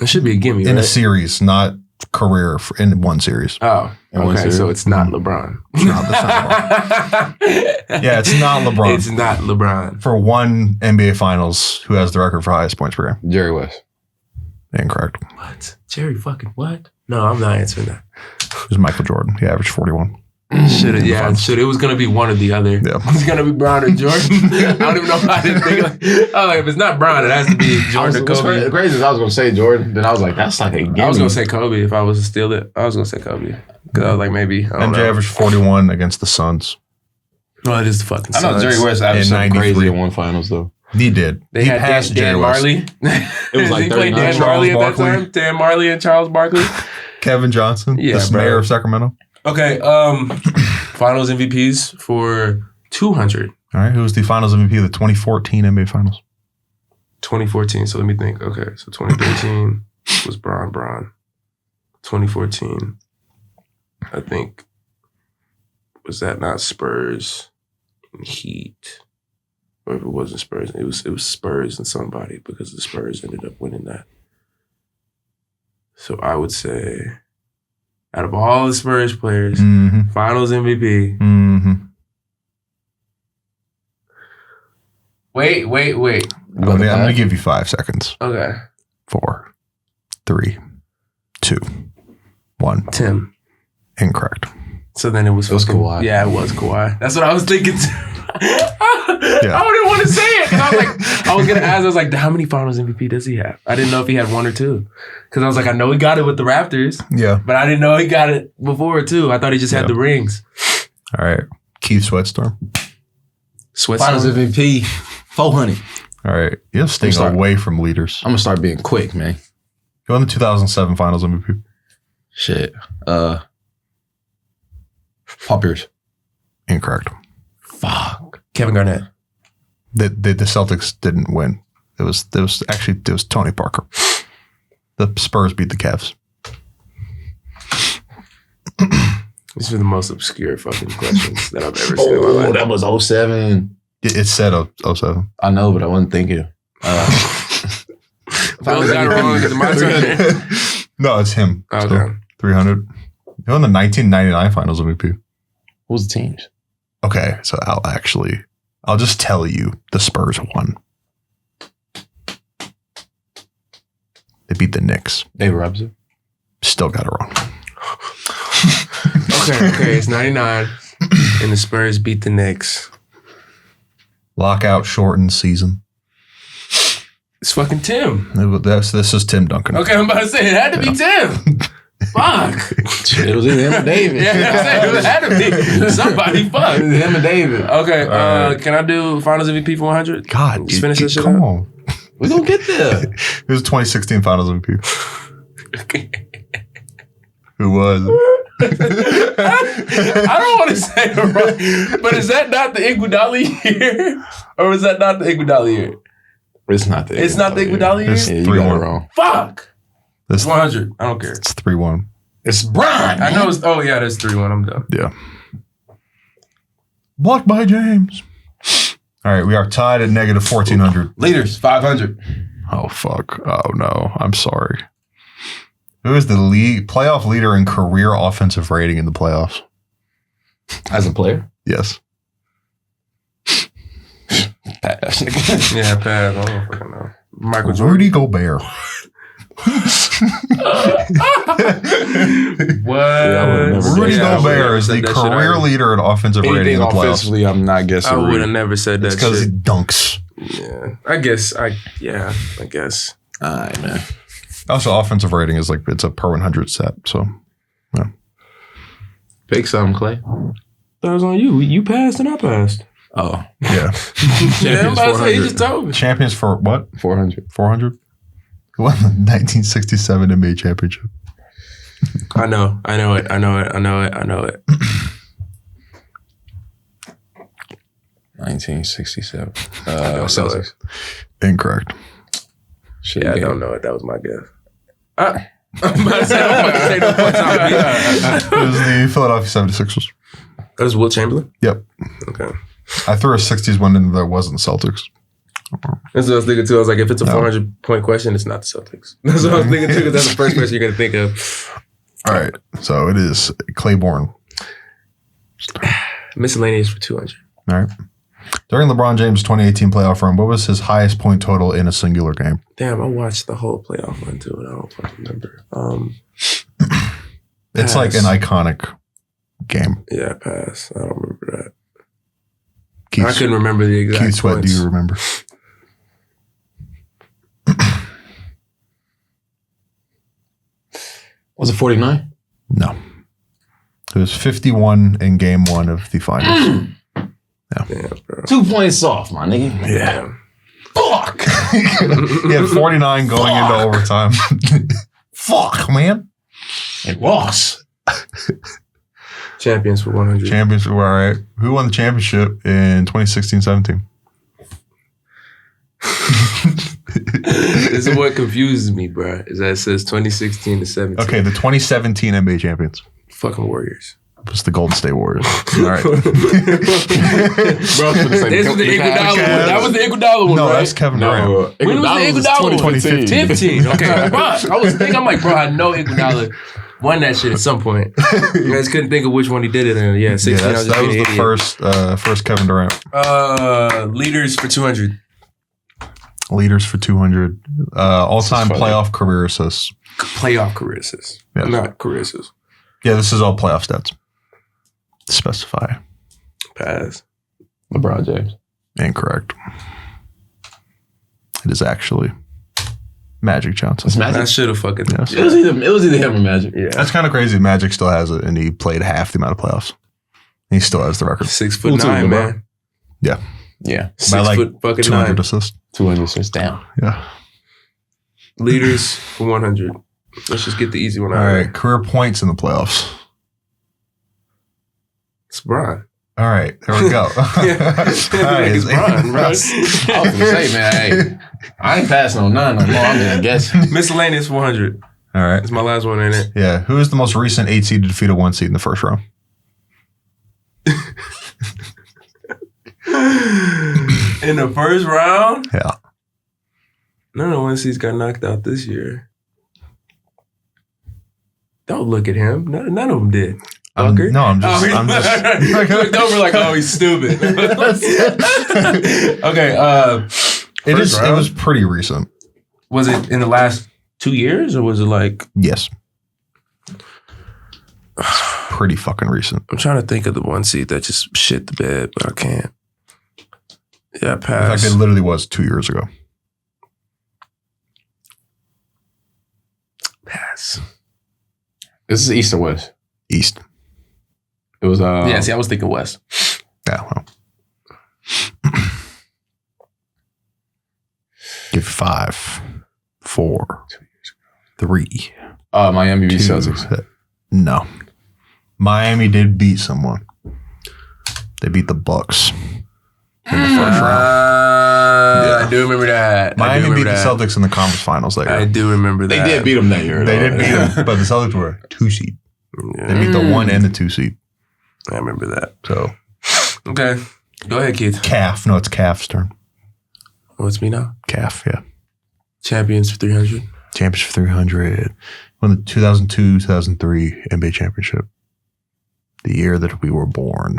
It should be a gimme, In right? a series, not career, in one series. Oh, In one okay, series? so it's not LeBron. No, that's not LeBron. Yeah, it's not LeBron. It's not LeBron. For one NBA Finals, who has the record for highest points per game? Jerry West. Incorrect. What? Jerry fucking what? No, I'm not answering that. It was Michael Jordan. He averaged 41. Should have, yeah, should. It was gonna be one or the other. Yeah. It's gonna be Brown or Jordan. I don't even know if I didn't think. If it's not Brown, it has to be Jordan or Kobe. Crazy is I was going to say Jordan. Then I was like, that's like a gimme. I was gonna say Kobe if I was to steal it. I was gonna say Kobe because I was like maybe. I don't MJ know. averaged 41 against the Suns. Well, it is the fucking. I know Suns. Jerry West averaged In something 93. crazy in one finals, though. He did. They he had passed Dan Jerry West. Marley. It was like he played 39. Dan Charles Marley at that Barkley. time. Dan Marley and Charles Barkley. Kevin Johnson, Yeah, the bro. mayor of Sacramento. Okay. Finals MVPs for 200. All right. Who was the finals MVP of the 2014 NBA Finals? 2014. So let me think. Okay. So 2013 was Bron. 2014, I think, was that not Spurs and Heat? Or if it wasn't Spurs, it was Spurs and somebody because the Spurs ended up winning that. So I would say, out of all the Spurs players, Mm-hmm. Finals MVP. Mm-hmm. Wait. I'm going to give you 5 seconds. Okay. 4, 3, 2, 1. Tim. Incorrect. So then it was Kawhi. Yeah, it was Kawhi. That's what I was thinking too. Yeah. I didn't want to say it. 'Cause I was gonna ask. I was like, how many Finals MVP does he have? I didn't know if he had one or two. Because I was like, I know he got it with the Raptors. Yeah. But I didn't know he got it before too. I thought he just had the rings. All right. Keith Sweatstorm. Finals MVP, 400. All right. You have to stay away from leaders. I'm going to start being quick, man. Who won the 2007 Finals MVP? Shit. Paul Pierce. Incorrect. Fuck. Kevin Garnett. The Celtics didn't win. It was Tony Parker. The Spurs beat the Cavs. These are the most obscure fucking questions that I've ever seen in my life. That was 07. It said 07. I know, but I wasn't thinking. Phil got it wrong. Is it my turn? No, it's him. Okay. So, 300. He won the 1999 Finals MVP. What was the teams? Okay, so I'll just tell you the Spurs won. They beat the Knicks. David Robinson. Still got it wrong. Okay, it's 99, and the Spurs beat the Knicks. Lockout shortened season. It's fucking Tim. This is Tim Duncan. Okay, I'm about to say, it had to be Tim. Fuck. It was him and David. Yeah, I'm saying, it had to be somebody. Fuck. It was him and David. Okay, right. Can I do Finals MVP for 100? God, Just finish this shit come up? on. We're going to get there. It was 2016 Finals MVP. Who was? I don't want to say it wrong, but is that not the Iguodala year? Or is that not the Iguodala year? It's not the Iguodala year? It's Yeah, you got it 3-1. wrong. Fuck. This, It's 100. I don't care. it's 3-1. It's Brian. I know it's, oh yeah, that's 3-1. I'm done. Yeah. Blocked by James. All right, we are tied at negative 1,400. Leaders, 500. Oh, fuck. Oh, no. I'm sorry. Who is the playoff leader in career offensive rating in the playoffs? As a player? Yes. Pass. Yeah, Pat. I don't fucking know. Michael Jordan. Rudy Gobert. What? Rudy Yeah, I would've Gobert is said the that shit career either. leader in offensive rating Anything in the playoffs. offensively, I'm not guessing. I would have Rudy. never said that It's because he shit. dunks. Yeah. I guess. I guess. All right, man. Also, offensive rating is like, it's a per 100 set. So, yeah. Pick something, Clay. That was on you. You passed and I passed. Oh. Yeah. Yeah, I'm Champions about to say, you 400. just told me. Champions for what? 400. 400? Who won the 1967 NBA championship? I know it. 1967. Celtics. Incorrect. Shit, Yeah, I don't know it. That was my guess. I'm about to say, don't fucking take no points on me. It was the Philadelphia 76ers. That was Will Chamberlain? Yep. Okay. I threw a 60s one in that wasn't Celtics. That's what I was thinking too. I was like, if it's a 400-point question, it's not the Celtics. That's what I was thinking too, because that's the first person you're going to think of. All right. So it is Claiborne. Miscellaneous for 200. All right. During LeBron James' 2018 playoff run, what was his highest point total in a singular game? Damn, I watched the whole playoff run too, and I don't fucking remember. It's like an iconic game. Yeah, pass. I don't remember that. Keith, I couldn't remember the exact Keith Sweat, points. do you remember? Was it 49? No. It was 51 in game one of the finals. Damn, bro. 2 points off, my nigga. Yeah. Fuck. He had 49 going into overtime. Fuck, man. And lost. Champions for 100. Champions were all right. Who won the championship in 2016-17? This is what confuses me, bro. Is that it says 2016 to 17. Okay, the 2017 NBA champions. Fucking Warriors. It was the Golden State Warriors. All right. This was the Iguodala one. That was the Iguodala one, No, right? that's Kevin Durant. When was the Iguodala one? 2015. 15. Okay. Fuck. I was thinking, I'm like, bro, I know Iguodala won that shit at some point. I just couldn't think of which one he did it in. Yeah, 16. Yeah, I was that just was being the an idiot. first Kevin Durant. Leaders for 200. Leaders for 200. All-time funny. playoff career assists. Playoff career assists. Yes. Not career assists. Yeah, this is all playoff stats. Specify. Pass. LeBron James. Incorrect. It is actually Magic Johnson. It's Magic. I should have fucking. Yes. It was either him or Magic. Yeah. That's kind of crazy. Magic still has it, and he played half the amount of playoffs. He still has the record 6'9", Who took LeBron? man. Yeah. Yeah. 6'9". 200 assists. 200 assists down. Yeah. Leaders for 100. Let's just get the easy one out. All of right. there. Career points in the playoffs. It's Bron. All right. There we go. All right. It's Bron, bro. I was going to say, man, hey, I ain't passing on none no more. I'm going to guess. Miscellaneous 100. All right. That's my last one, ain't it? Yeah. Who is the most recent 8 seed to defeat a 1 seed in the first round? In the first round? Yeah. None of the 1 seeds got knocked out this year. Don't look at him. None of them did. I'm Fucker. just Looked over like, oh, he's stupid. Okay. It round? was pretty recent. Was it in the last 2 years or was it like? Yes. It's pretty fucking recent. I'm trying to think of the 1 seed that just shit the bed, but I can't. Yeah, In fact, pass. it literally was 2 years ago. Pass. This is East or West? East. It was Yeah, see, I was thinking West. Yeah, well. Give 5, 4, 3, Miami v 2. Celtics. No. Miami did beat someone. They beat the Bucks in the first round. I do remember that. Miami beat the Celtics in the conference finals that year. I do remember that. They did beat them that year. They though. did beat them, but the Celtics were a 2 seed. Yeah, They beat the 1 and the 2 seed. I remember that. So Okay. Go ahead, Keith. Calf. No, it's Calf's turn. What's me now? Calf, yeah. Champions for 300. Champions for 300. Won the 2002-2003 NBA championship. The year that we were born.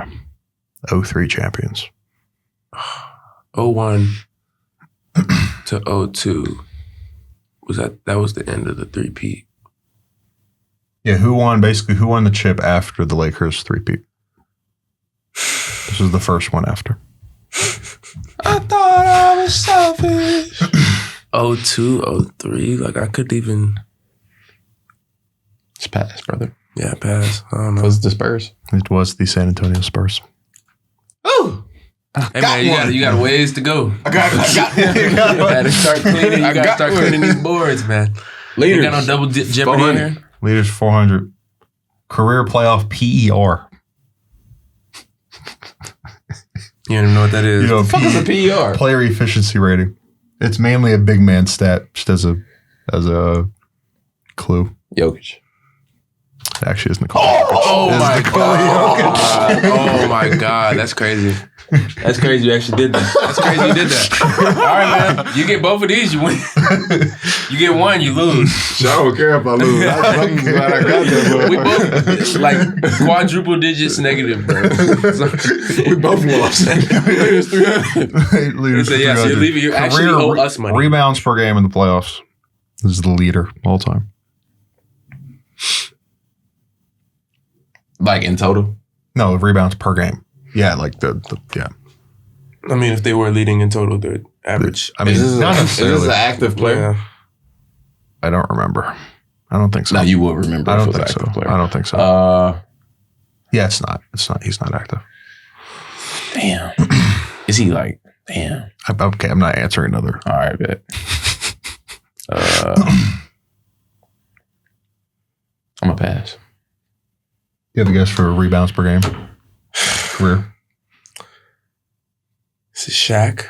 03 champions. 01 to 02. That was the end of the three-peat. Yeah, who won the chip after the Lakers three-peat? This was the first one after. I thought I was selfish. 02, 03. Like, I couldn't even. It's pass, brother. Yeah, pass. I don't know. Was it the Spurs? It was the San Antonio Spurs. Ooh! Hey, man, you got ways to go. I got You gotta start cleaning. You gotta start cleaning these boards, man. Leaders. You got no double Jeopardy in here? Leaders 400. Career playoff PER. You don't even know what that is. You know, What the fuck is a PER? player efficiency rating. It's mainly a big man stat, just as a clue. Jokic. It actually isn't called. Oh It's my Nikola god! Oh my god! That's crazy. That's crazy. You actually did that. That's crazy. You did that. All right, man. You get both of these, you win. You get one, you lose. I don't care if I lose. I'm glad I got that. We both like quadruple digits negative, bro. So, We both lost. Leaders 300. Leaders so yeah, so you're 300. leaving. You actually Career owe us money. Rebounds per game in the playoffs. This is the leader all time. Like in total? No, rebounds per game. Yeah, like the yeah. I mean, if they were leading in total, their average. I mean, Is not this necessarily. an active player? Yeah. I don't remember. I don't think so. No, you will remember. I if don't it was think an so. active player. I don't think so. Yeah, it's not. It's not. He's not active. Damn. Is he like? Damn. Okay, I'm not answering another. All right, bet. I'm a pass. You have a guess for rebounds per game? Career? Is it Shaq?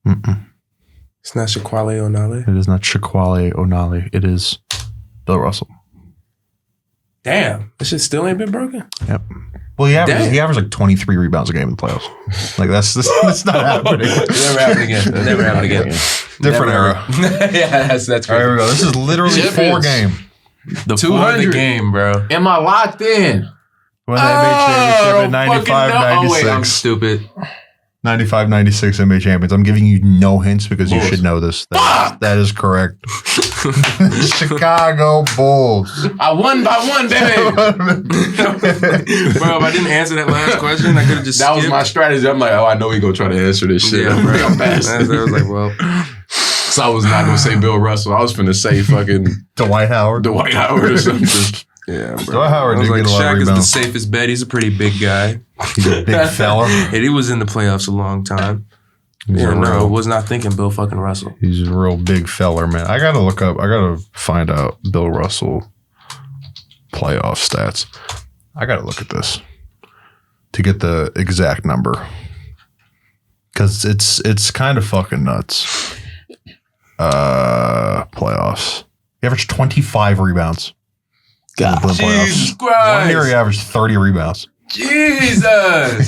Mm-mm. It's not Shaquille O'Neal. It is not Shaquille O'Neal. It is Bill Russell. Damn, this shit still ain't been broken. Yep. Well, he Damn. averaged like 23 rebounds a game in the playoffs. Like that's not happening. Never happened again. Never happened again. Different era. Yeah, that's All right, crazy. here we go. This is literally Champions. 4 game. The 200. the game, bro. Am I locked in? Won the NBA championship in fucking 95, no. Oh, wait, I'm 96. stupid. 95, 96 NBA champions. I'm giving you no hints because you should know this. That is correct. Chicago Bulls. I won by one, baby. Bro, if I didn't answer that last question, I could have just That was my strategy. I'm like, oh, I know he gonna try to answer this shit. Yeah, bro. I'm fast. I was like, well. So I was not gonna say Bill Russell. I was finna say fucking Dwight Howard. Dwight Howard or something. Yeah, bro. Dwight Howard I was did like, get a lot of Shaq is the rebounds. safest bet. He's a pretty big guy. He's a big fella. And he was in the playoffs a long time. He's Yeah, a no, I real- was not thinking Bill fucking Russell. He's a real big feller, man. I gotta find out Bill Russell playoff stats. I gotta look at this to get the exact number. Cause it's kind of fucking nuts. Playoffs. He averaged 25 rebounds. God. In the playoffs. Jesus 1 year he Christ. averaged 30 rebounds. Jesus.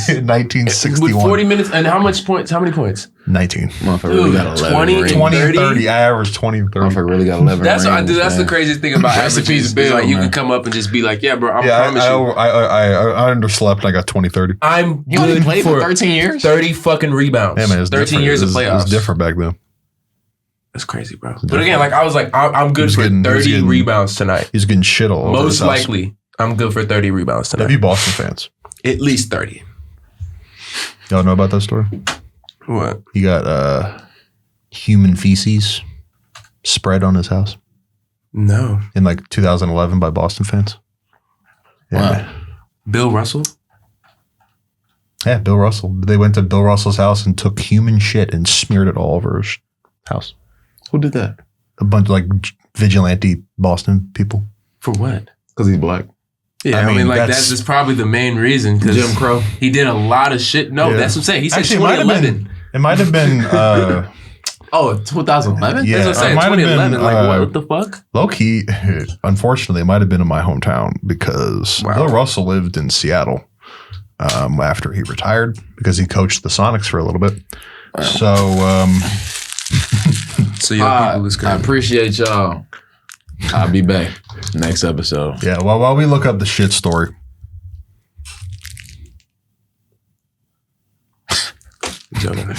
In 1961. With 40 minutes, and how many points? 19. Motherfucker really got 11 20, rings. 20 and 30? 30. I averaged 20 and 30. Motherfucker really got 11 That's rings. that's the man. craziest thing about Rest in averages. peace, Bill, Like, you man. can come up and just be like, yeah, bro, I Yeah, promise you. I underslept. I got 20, 30. I'm You only good played for for 13 years? 30 fucking rebounds. Yeah, man, it's 13 different. years of It playoffs. was different back then. That's crazy, bro. But again, like I was like, I'm good He was for getting- he was 30 getting- rebounds tonight. He's getting shit all over his Most house. likely, I'm good for 30 rebounds tonight. Have you Boston fans? At least 30. Y'all know about that story? What? He got human feces spread on his house No. in like 2011 by Boston fans. Yeah, Wow. man. Bill Russell? Yeah, Bill Russell. They went to Bill Russell's house and took human shit and smeared it all over his house. Who did that? A bunch of like vigilante Boston people. For what? Because he's black. Yeah, I I mean, mean, like that's- that's just probably the main reason because Jim Crow. he did a lot of shit. No, Yeah. that's what I'm saying. He said Actually, it might have 2011. It might have been Oh, 2011? Yeah. That's what I'm saying. it might have 2011. been, Like, what the fuck? low key. Unfortunately, it might have been in my hometown because Wow. Bill Russell lived in Seattle after he retired because he coached the Sonics for a little bit. So So your people is I crazy. appreciate y'all. I'll be back next episode. yeah. Well, while we look up the shit story, Jonathan.